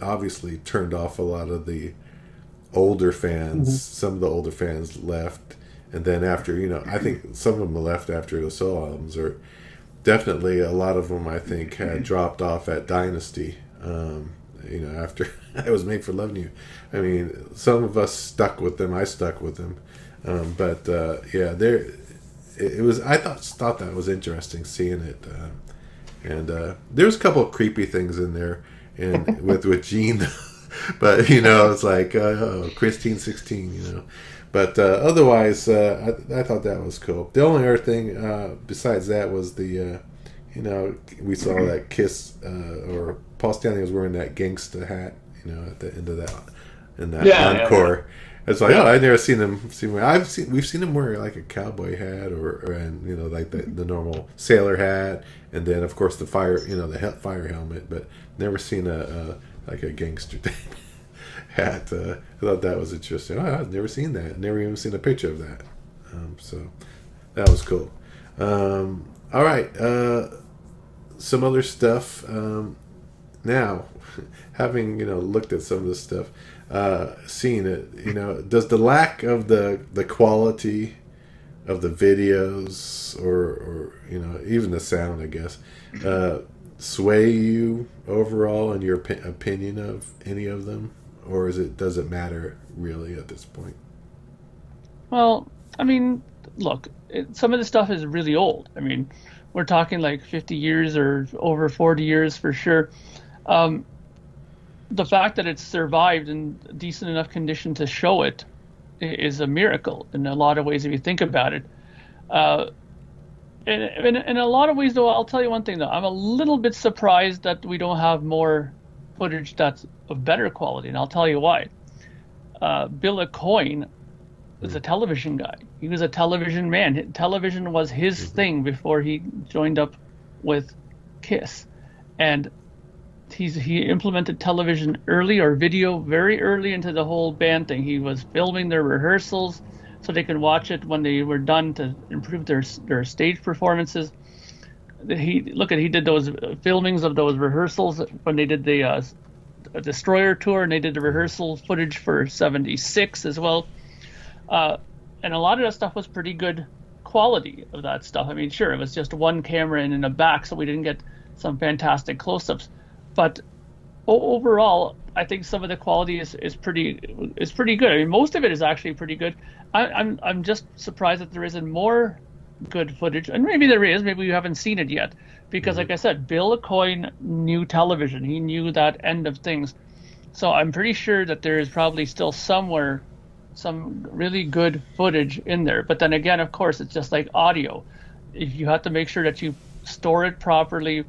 obviously turned off a lot of the older fans. Mm-hmm. Some of the older fans left, and then after I think some of them left after the solo albums, or definitely a lot of them I think had dropped off at Dynasty. After I Was Made for Loving You. I mean, some of us stuck with them. I stuck with them, but it was. I thought that was interesting seeing it, and there's a couple of creepy things in there, and with Gene, but it's like Christine 16, But otherwise, I thought that was cool. The only other thing besides that was the, we saw that Kiss or Paul Stanley was wearing that gangsta hat, at the end of that in that encore. Yeah. It's like, I've never seen him. We've seen him wear like a cowboy hat or like the normal sailor hat, and then of course the fire helmet, but never seen like a gangster hat. I thought that was interesting. I've never seen that. Never even seen a picture of that. So that was cool. All right. Some other stuff. Now, having looked at some of this stuff, seeing it, does the lack of the quality of the videos or even the sound, I guess, sway you overall in your opinion of any of them? Or does it matter really at this point? Well, I mean, look, some of the stuff is really old. I mean, we're talking like 50 years or over 40 years for sure. The fact that it's survived in decent enough condition to show it is a miracle in a lot of ways if you think about it. In a lot of ways, though, I'll tell you one thing, though. I'm a little bit surprised that we don't have more footage that's of better quality, and I'll tell you why. Bill Aucoin is a television guy. He was a television man. Television was his thing before he joined up with Kiss, and he implemented television early, or video very early into the whole band thing. He was filming their rehearsals so they could watch it when they were done to improve their stage performances. He did those filmings of those rehearsals when they did the Destroyer tour, and they did the rehearsal footage for '76 as well. And a lot of that stuff was pretty good quality of that stuff. I mean, sure, it was just one camera in the back, so we didn't get some fantastic close-ups. But overall, I think some of the quality is pretty good. I mean, most of it is actually pretty good. I'm just surprised that there isn't more good footage, and maybe there is. Maybe you haven't seen it yet, because like I said, Bill Aucoin knew television. He knew that end of things. So I'm pretty sure that there is probably still somewhere some really good footage in there. But then again, of course, it's just like audio. If you have to make sure that you store it properly, you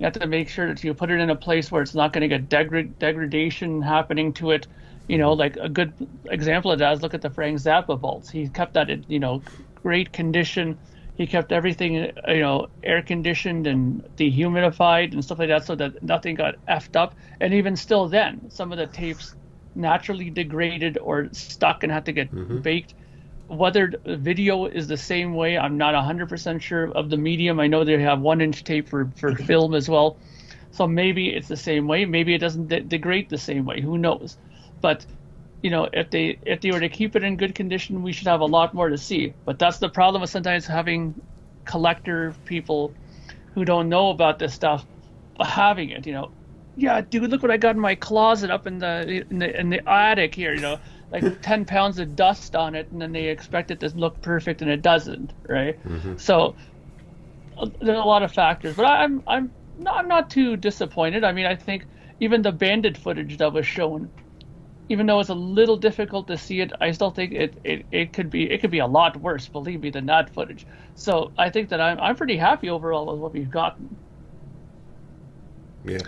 have to make sure that you put it in a place where it's not going to get degradation happening to it. Like a good example of that is look at the Frank Zappa vaults. He kept that in, great condition. He kept everything, air conditioned and dehumidified and stuff like that, so that nothing got effed up. And even still then, some of the tapes naturally degraded or stuck and had to get baked. Whether the video is the same way, I'm not 100% sure of the medium. I know they have 1-inch tape for film as well. So maybe it's the same way. Maybe it doesn't degrade the same way. Who knows? But, if they were to keep it in good condition, we should have a lot more to see. But that's the problem with sometimes having collector people who don't know about this stuff having it. Yeah, dude, look what I got in my closet up in the attic here. Like 10 pounds of dust on it, and then they expect it to look perfect, and it doesn't, right? So there's a lot of factors, but I'm not too disappointed. I mean, I think even the bandit footage that was shown, even though it's a little difficult to see it, I still think it could be a lot worse, believe me, than that footage. So I think that I'm pretty happy overall with what we've gotten. Yeah.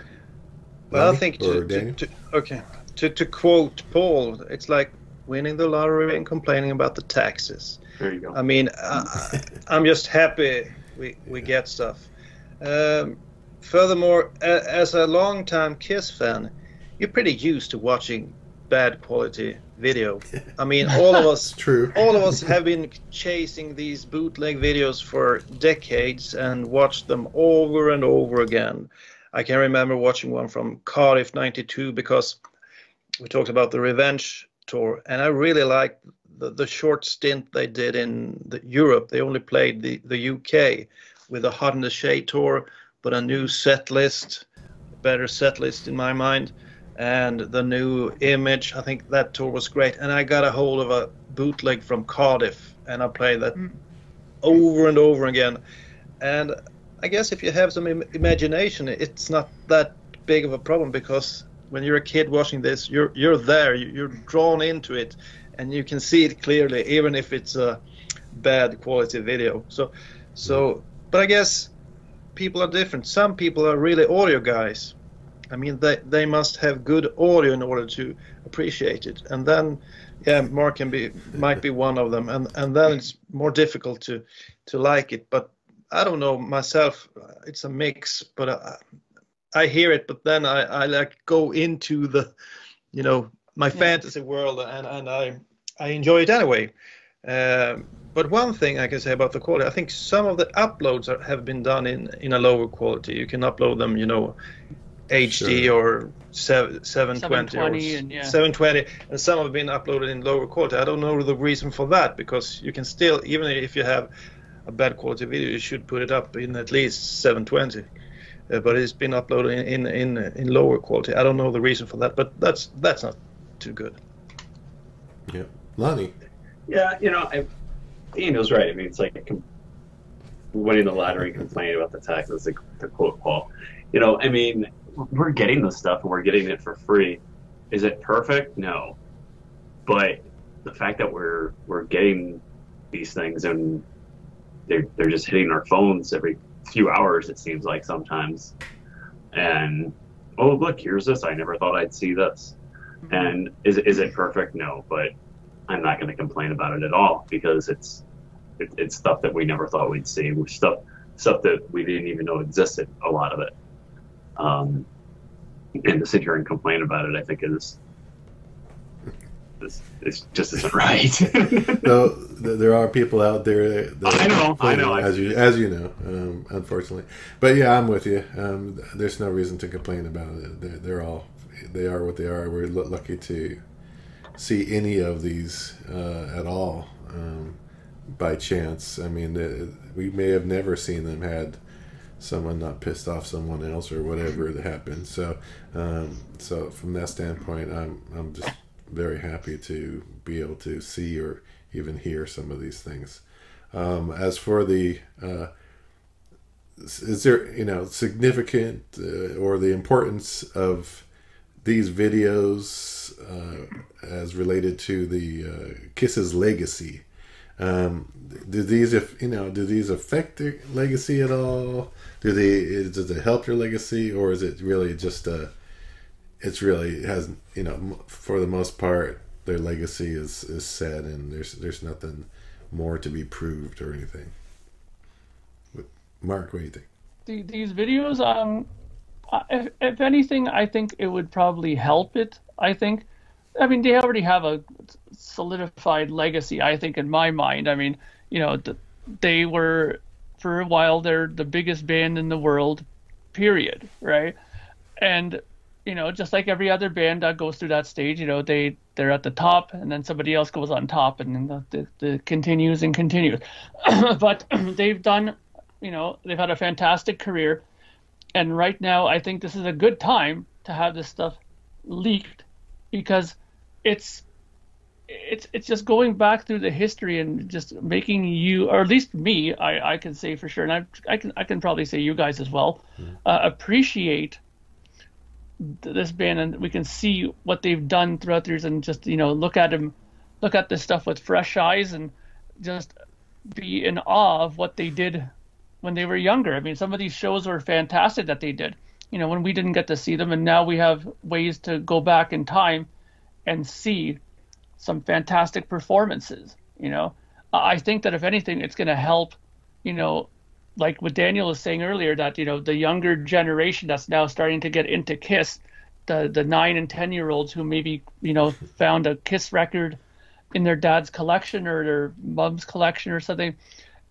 Well, I think to quote Paul, it's like winning the lottery and complaining about the taxes. There you go. I mean, I'm just happy we get stuff. Furthermore, as a longtime Kiss fan, you're pretty used to watching bad quality video. I mean, all of us have been chasing these bootleg videos for decades and watched them over and over again. I can remember watching one from Cardiff '92 because we talked about the Revenge tour, and I really liked the short stint they did in Europe. They only played the UK with the Hot in the Shade tour, but a new set list, better set list in my mind, and the new Image. I think that tour was great, and I got a hold of a bootleg from Cardiff, and I played that over and over again. And I guess if you have some imagination, it's not that big of a problem, because when you're a kid watching this, you're there, you're drawn into it, and you can see it clearly, even if it's a bad quality video. So, but I guess people are different. Some people are really audio guys. I mean, they must have good audio in order to appreciate it. And then, yeah, Mark might be one of them. And then it's more difficult to like it. But I don't know myself. It's a mix. But I hear it. But then I like go into the, my fantasy world, and I enjoy it anyway. But one thing I can say about the quality, I think some of the uploads have been done in a lower quality. You can upload them, HD or 720 or 720, and some have been uploaded in lower quality. I don't know the reason for that, because you can still, even if you have a bad quality video, you should put it up in at least 720. But it's been uploaded in lower quality. I don't know the reason for that, but that's not too good. Yeah, Lonnie. Yeah, Daniel's right. I mean, it's like winning the lottery and complaining about the taxes, to quote Paul. I mean, we're getting this stuff and we're getting it for free. Is it perfect? No. But the fact that we're getting these things and they're just hitting our phones every few hours, it seems like sometimes. And, oh, look, here's this. I never thought I'd see this. And is it perfect? No. But I'm not going to complain about it at all, because it's stuff that we never thought we'd see. Stuff that we didn't even know existed, a lot of it. And to sit here and complain about it, I think is just isn't right. No, there are people out there that I know, as you know, unfortunately. But yeah, I'm with you. There's no reason to complain about it. They are what they are. We're lucky to see any of these at all by chance. I mean, we may have never seen them had someone not pissed off someone else or whatever that happened. So from that standpoint, I'm just very happy to be able to see or even hear some of these things. As for the is there significant or the importance of these videos as related to the Kiss's legacy? Do these affect their legacy at all? Does it help their legacy, or is it really just for the most part their legacy is set and there's nothing more to be proved or anything? Mark, what do you think? These videos, if anything, I think it would probably help it. I mean, they already have a solidified legacy, I think, in my mind. I mean, they were, for a while, they're the biggest band in the world, period, right? And, just like every other band that goes through that stage, they're at the top, and then somebody else goes on top, and then the continues and continues. But they've done, they've had a fantastic career, and right now, I think this is a good time to have this stuff leaked, because it's just going back through the history and just making you, or at least me, I can say for sure, and I can probably say you guys as well, appreciate this band, and we can see what they've done throughout the years, and just look at this stuff with fresh eyes, and just be in awe of what they did when they were younger. I mean, some of these shows were fantastic that they did, when we didn't get to see them, and now we have ways to go back in time and see some fantastic performances. I think that if anything, it's going to help, like what Daniel was saying earlier, that, the younger generation that's now starting to get into Kiss, the 9 and 10-year-olds who maybe, found a Kiss record in their dad's collection or their mom's collection or something,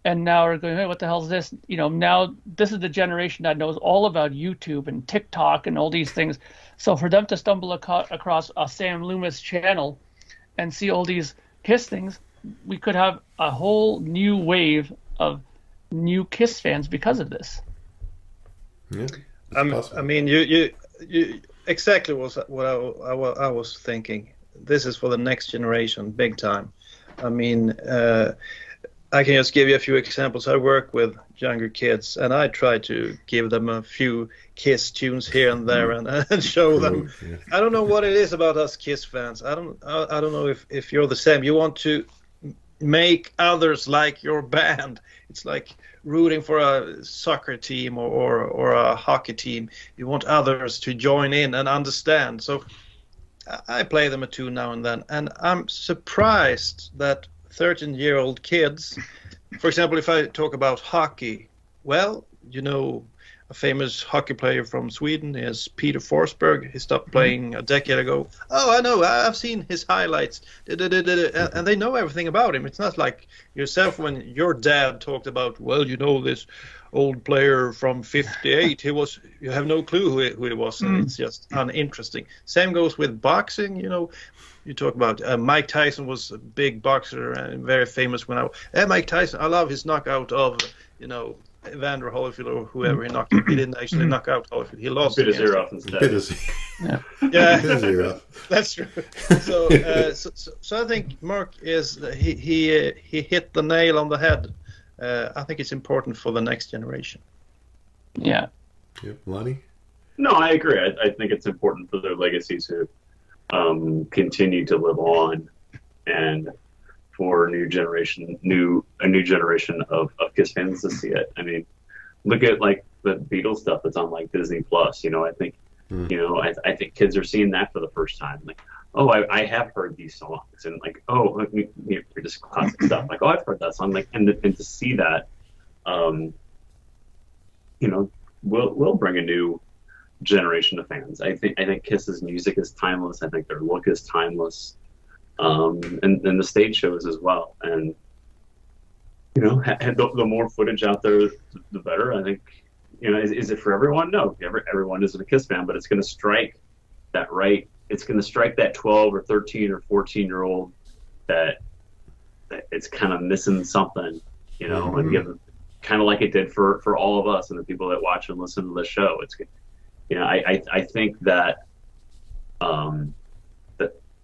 and now are going, hey, what the hell is this? Now this is the generation that knows all about YouTube and TikTok and all these things. So for them to stumble across a Sam Loomis channel and see all these Kiss things, we could have a whole new wave of new Kiss fans because of this. Yeah, I mean, you exactly was what I was thinking. This is for the next generation, big time. I mean, I can just give you a few examples. I work with younger kids, and I try to give them a few Kiss tunes here and there, and show them. Yeah. I don't know what it is about us Kiss fans. I don't know if you're the same. You want to make others like your band. It's like rooting for a soccer team or a hockey team. You want others to join in and understand. So I play them a tune now and then, and I'm surprised that 13-year-old kids, for example, if I talk about hockey, well, a famous hockey player from Sweden is Peter Forsberg. He stopped playing a decade ago. Oh, I know. I've seen his highlights. And they know everything about him. It's not like yourself when your dad talked about, well, this old player from 58. You have no clue who he was. And it's just uninteresting. Same goes with boxing. You talk about Mike Tyson was a big boxer and very famous Mike Tyson, I love his knockout of, Evander Holyfield or whoever he knocked out. He didn't actually knock out Holyfield. He lost. Bit his ear off instead. Yeah, His ear off. That's true. So I think Mark he hit the nail on the head. I think it's important for the next generation. Yeah. Yep. Lonnie? No, I agree. I think it's important for their legacy to continue to live on, and for a new generation of Kiss fans to see it. I mean, look at like the Beatles stuff that's on like Disney Plus. I think I think kids are seeing that for the first time. Like, oh, I have heard these songs, and like, oh, just classic stuff. Like, oh, I've heard that song. Like, and to see that, will bring a new generation of fans. I think Kiss's music is timeless. I think their look is timeless. And the stage shows as well. And the more footage out there, the better. I think is it for everyone? No, everyone isn't a Kiss fan, but it's going to strike that right. It's going to strike that 12 or 13 or 14-year-old that it's kind of missing something, and give kind of like it did for all of us and the people that watch and listen to the show. It's I think that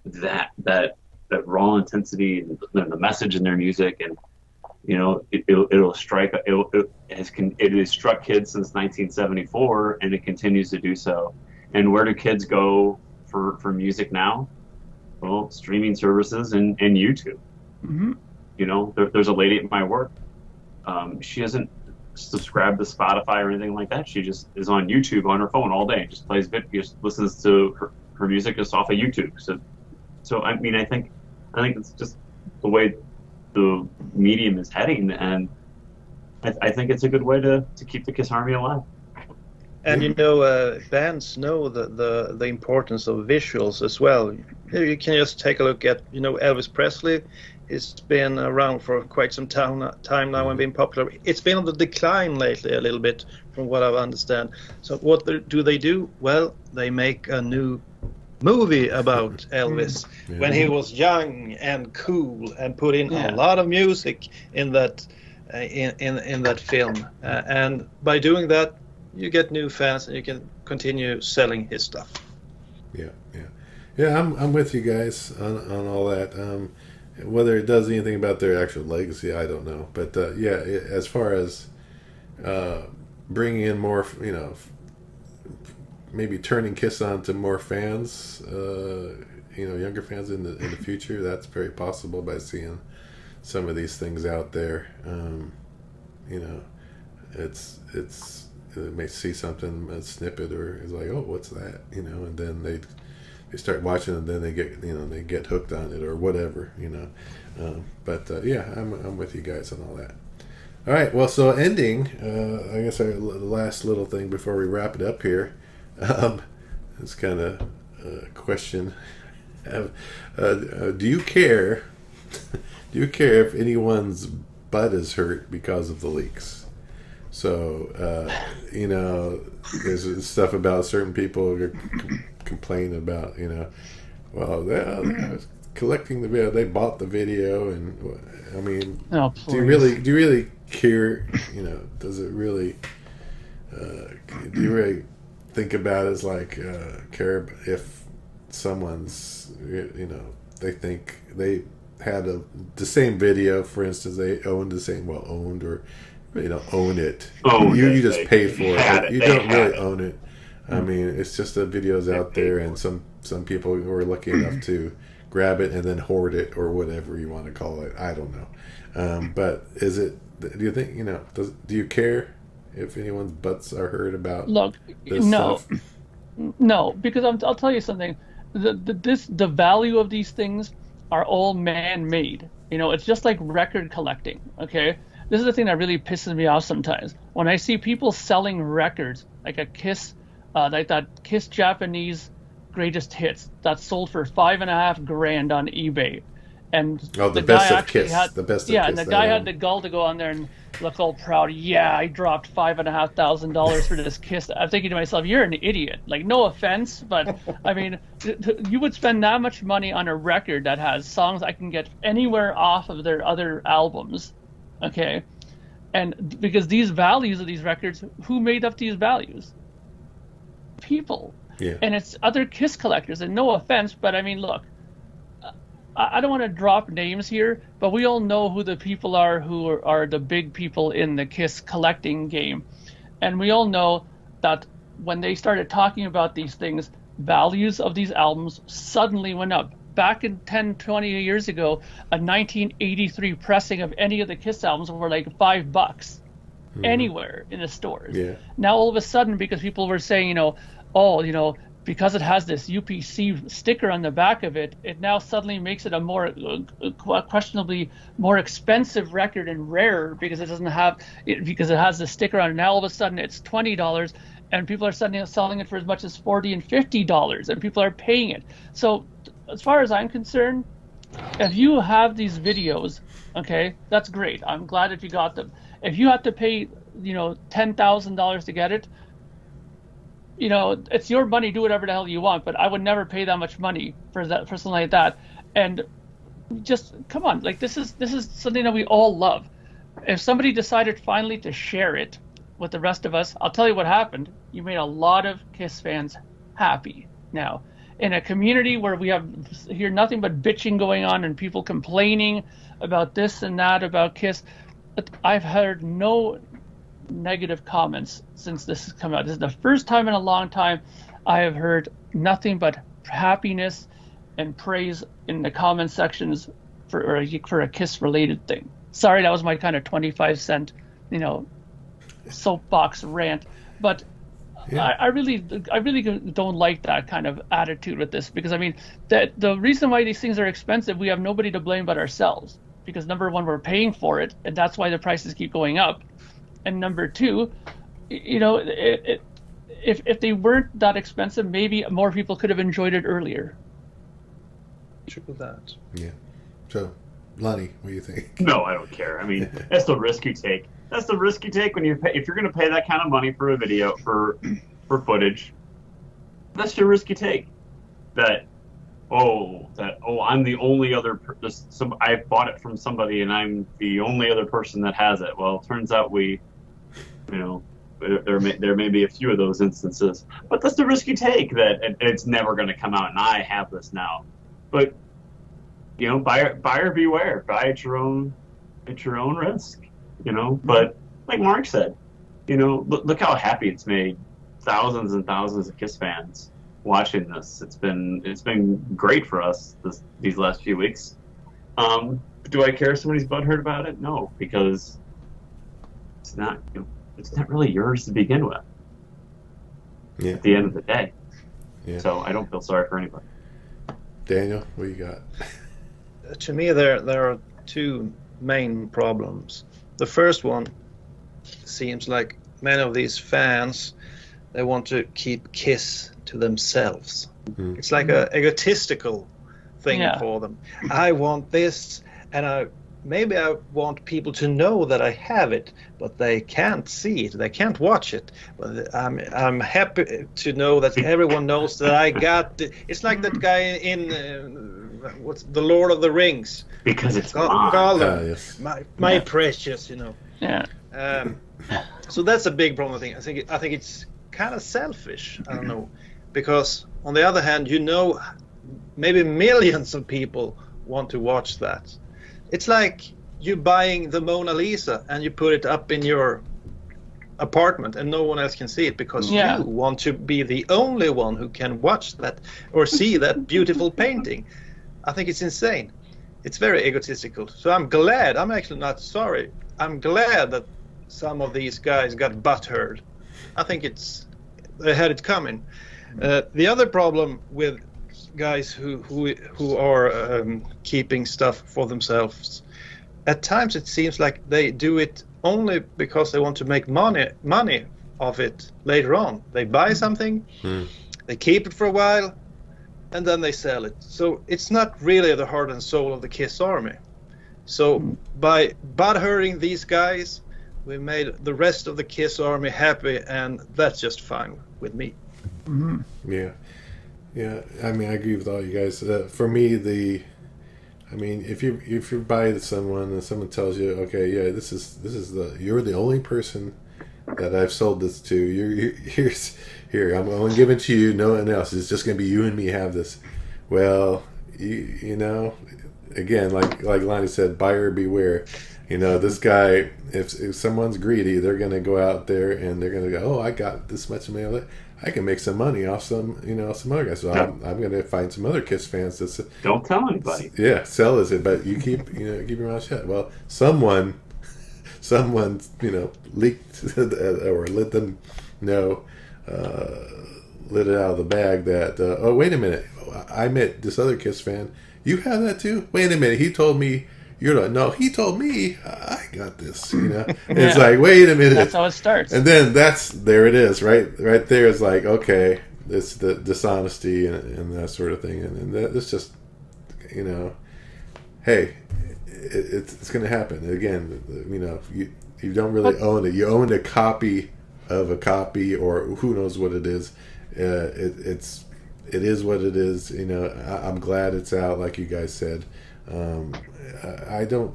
that raw intensity and the message in their music, and it'll strike. It has struck kids since 1974, and it continues to do so. And where do kids go for music now? Well, streaming services and YouTube. Mm-hmm. There's a lady at my work. She doesn't subscribe to Spotify or anything like that. She just is on YouTube on her phone all day. Just plays just listens to her music just off of YouTube. So I mean, I think it's just the way the medium is heading, and I think it's a good way to keep the Kiss Army alive. And bands know the importance of visuals as well. You can just take a look at Elvis Presley. It's been around for quite some time now and been popular. It's been on the decline lately a little bit, from what I understand. So what do they do? Well, they make a new movie about Elvis when he was young and cool, and put in a lot of music in that in that film. And by doing that, you get new fans, and you can continue selling his stuff. Yeah. I'm with you guys on all that. Whether it does anything about their actual legacy, I don't know. But as far as bringing in more, maybe turning Kiss on to more fans, younger fans in the future. That's very possible by seeing some of these things out there. They may see something, a snippet, or is like, oh, what's that? And then they start watching, and then they get hooked on it or whatever. I'm with you guys on all that. All right, well, so ending, I guess our last little thing before we wrap it up here, it's kind of a question. Do you care? Do you care if anyone's butt is hurt because of the leaks? So, there's stuff about certain people complain about, well, they're collecting the video, they bought the video, and I mean, do you really care? Does it really? Do you really think about it as like care if someone's, they think they had the same video, for instance, they owned the same, owned or own it. You just paid for it. You don't really own it. I mean, it's just the videos out there, and some people were lucky enough to grab it and then hoard it or whatever you want to call it. I don't know. But is it? Do you think do you care if anyone's butts are hurt about? Look, this no, stuff? no, because I'll tell you something. The value of these things are all man-made. It's just like record collecting. Okay, this is the thing that really pisses me off sometimes when I see people selling records like a Kiss, like that Kiss Japanese greatest hits that sold for $5,500 on eBay. And the best of Kiss. The best of Kiss. Yeah, and the guy had the gall to go on there and look all proud. Yeah, I dropped $5,500 for this Kiss. I'm thinking to myself, you're an idiot. Like, no offense, but I mean, you would spend that much money on a record that has songs I can get anywhere off of their other albums, okay? And because these values of these records, who made up these values? People. Yeah. And it's other Kiss collectors. And no offense, but I mean, look, I don't want to drop names here, but we all know who the people are who are the big people in the Kiss collecting game. And we all know that when they started talking about these things, values of these albums suddenly went up. Back in 10, 20 years ago, a 1983 pressing of any of the Kiss albums were like $5 anywhere in the stores. Yeah. Now all of a sudden, because people were saying, because it has this UPC sticker on the back of it, it now suddenly makes it a more questionably more expensive record and rarer because it doesn't have it, because it has the sticker on it. Now all of a sudden it's $20, and people are suddenly selling it for as much as $40 and $50, and people are paying it. So as far as I'm concerned, if you have these videos, okay, that's great. I'm glad that you got them. If you have to pay, $10,000 to get it, it's your money. Do whatever the hell you want, but I would never pay that much money for something like that. And just come on, like this is something that we all love. If somebody decided finally to share it with the rest of us, I'll tell you what happened. You made a lot of Kiss fans happy. Now, in a community where we hear nothing but bitching going on and people complaining about this and that about Kiss, I've heard no negative comments since this has come out. This is the first time in a long time I have heard nothing but happiness and praise in the comment sections for a Kiss related thing. Sorry, that was my kind of 25-cent, soapbox rant, but yeah. I really don't like that kind of attitude with this, because I mean that the reason why these things are expensive, we have nobody to blame but ourselves, because number one, we're paying for it, and that's why the prices keep going up. And number two, if they weren't that expensive, maybe more people could have enjoyed it earlier. Triple that. Yeah. So, Lonnie, what do you think? No, I don't care. I mean, that's the risk you take. That's the risk you take when if you're going to pay that kind of money for a video, for footage. That's your risk you take. I'm the only other. I bought it from somebody, and I'm the only other person that has it. Well, it turns out there may be a few of those instances, but that's the risk you take, that it's never going to come out, and I have this now. But buyer beware. Buy at your own risk. But like Mark said, look how happy it's made thousands and thousands of Kiss fans watching this. It's been great for us these last few weeks. Do I care if somebody's butthurt about it? No, because it's not really yours to begin with. Yeah. At the end of the day. Yeah. So I don't feel sorry for anybody. Daniel, what you got? To me, there are two main problems. The first one seems like many of these fans, they want to keep Kiss to themselves. Mm-hmm. It's like a egotistical thing for them. I want this, and maybe I want people to know that I have it, but they can't see it. They can't watch it. But I'm happy to know that everyone knows that I got it. It's like that guy in what's the Lord of the Rings. Because it's Gollum, yes. my precious, you know. Yeah. So that's a big problem. I think it's kind of selfish. I don't know, because on the other hand, maybe millions of people want to watch that. It's like you buying the Mona Lisa and you put it up in your apartment and no one else can see it because you want to be the only one who can watch that or see that beautiful painting. I think it's insane. It's very egotistical. So I'm actually not sorry. I'm glad that some of these guys got butthurt. I think they had it coming. The other problem with guys who are keeping stuff for themselves, at times it seems like they do it only because they want to make money of it later on. They buy something, they keep it for a while, and then they sell it. So it's not really the heart and soul of the Kiss Army. So by butthurting these guys, we made the rest of the Kiss Army happy, and that's just fine with me. Mm-hmm. Yeah, I mean, I agree with all you guys. For me, if you buy someone and someone tells you, okay, yeah, you're the only person that I've sold this to. Here, I'm going to give it to you. No one else. It's just going to be you and me have this. Well, you know, again, like Lonnie said, buyer beware. You know, this guy, if someone's greedy, they're going to go out there and they're going to go, oh, I got this much mail. I can make some money off some other guys. So I'm going to find some other Kiss fans that don't tell anybody. Yeah, sell it, but you keep your mouth shut. Well, someone leaked or let them know, let it out of the bag that oh, wait a minute, I met this other Kiss fan. You have that too? Wait a minute, he told me. You're like, no, he told me I got this, And it's like, wait a minute. That's how it starts. And then there it is, right there is like, okay, it's the dishonesty and that sort of thing. And it's just, hey, it's going to happen. Again, you don't really own it. You own a copy of a copy, or who knows what it is. It is what it is. I'm glad it's out, like you guys said. I don't,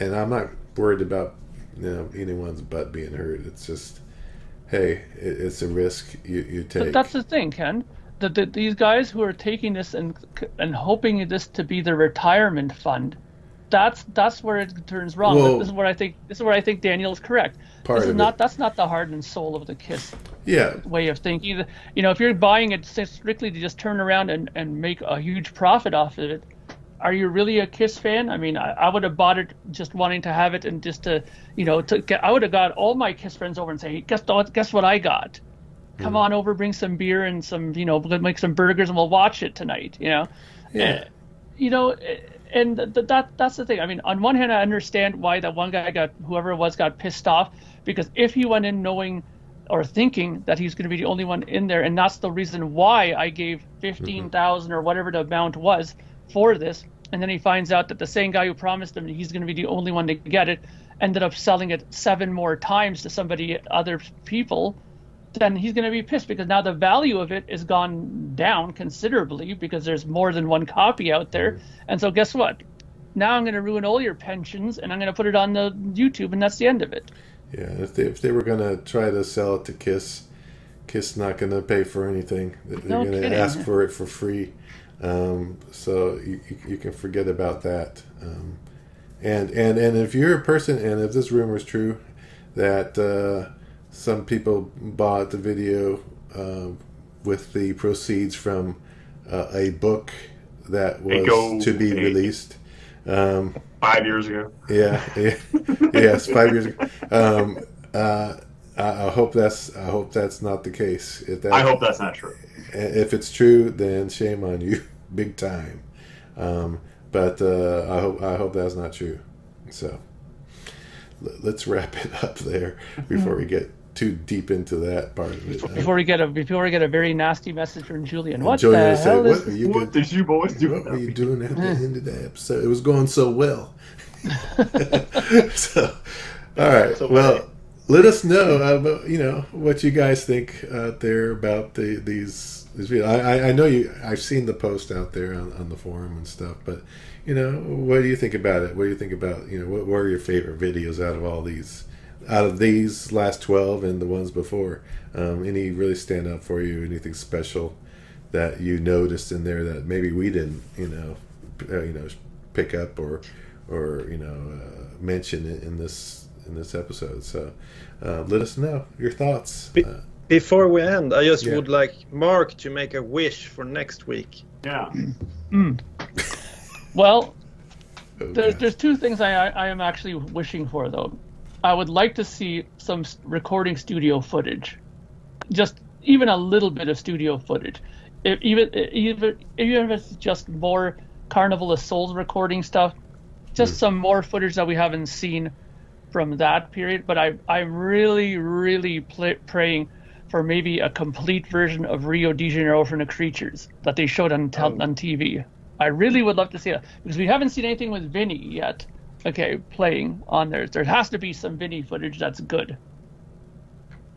and I'm not worried about anyone's butt being hurt. It's just, hey, it's a risk you take. But that's the thing, Ken. These guys who are taking this and hoping this to be their retirement fund, that's where it turns wrong. Well, this is where I think Daniel's correct. That's not the heart and soul of the Kiss way of thinking. If you're buying it strictly to just turn around and make a huge profit off of it, are you really a Kiss fan? I mean, I would have bought it just wanting to have it and just to I would have got all my Kiss friends over and say, hey, guess what I got? Come on over, bring some beer and some, make some burgers and we'll watch it tonight, Yeah. And that's the thing. I mean, on one hand, I understand why that one guy got pissed off, because if he went in knowing or thinking that he's going to be the only one in there, and that's the reason why I gave 15,000 or whatever the amount was for this, and then he finds out that the same guy who promised him he's going to be the only one to get it ended up selling it 7 more times to other people, then he's going to be pissed, because now the value of it is gone down considerably because there's more than one copy out there. And so guess what? Now I'm going to ruin all your pensions and I'm going to put it on the YouTube, and that's the end of it. Yeah, if they were going to try to sell it to Kiss not going to pay for anything. They're going to ask for it for free. So you can forget about that. And if you're a person, and if this rumor is true, that some people bought the video with the proceeds from a book that was to be released 5 years ago. Yes, 5 years ago. I hope that's not the case. I hope that's not true. If it's true, then shame on you, big time. But I hope that's not true. So let's wrap it up there before we get too deep into that part of it. Before we get a very nasty message from Julian. What Julian the hell said, is what did you boys do? What were you doing at the end of the episode? It was going so well. So, all right. Well, let us know about, what you guys think out there about these videos. I know I've seen the post out there on the forum and stuff, but what do you think about it? What do you think about what were your favorite videos out of these last 12 and the ones before? Any really stand out for you? Anything special that you noticed in there that maybe we didn't pick up or mention in this episode? So let us know your thoughts. Before we end, I just would like Mark to make a wish for next week. Yeah. Well, there's two things I am actually wishing for, though. I would like to see some recording studio footage, just even a little bit of studio footage. Even if it's just more Carnival of Souls recording stuff, just some more footage that we haven't seen from that period. But I'm really, really praying for maybe a complete version of Rio de Janeiro from the Creatures that they showed on TV. I really would love to see it, because we haven't seen anything with Vinny yet. Okay, playing on there. There has to be some Vinny footage that's good.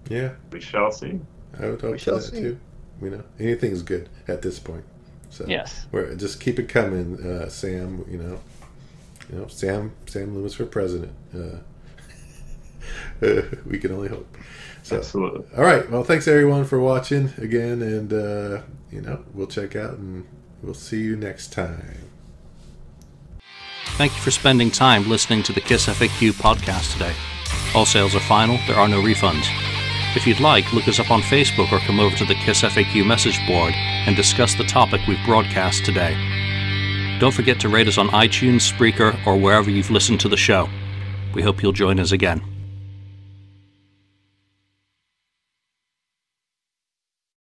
Yeah. We shall see. I would hope so too. Anything's good at this point. So yes. Just keep it coming, Sam. Sam Loomis for president. We can only hope. So, absolutely. All right. Well, thanks everyone for watching again, and we'll check out and we'll see you next time. Thank you for spending time listening to the KISS FAQ podcast today. All sales are final, there are no refunds. If you'd like, look us up on Facebook or come over to the KISS FAQ message board and discuss the topic we've broadcast today. Don't forget to rate us on iTunes, Spreaker, or wherever you've listened to the show. We hope you'll join us again.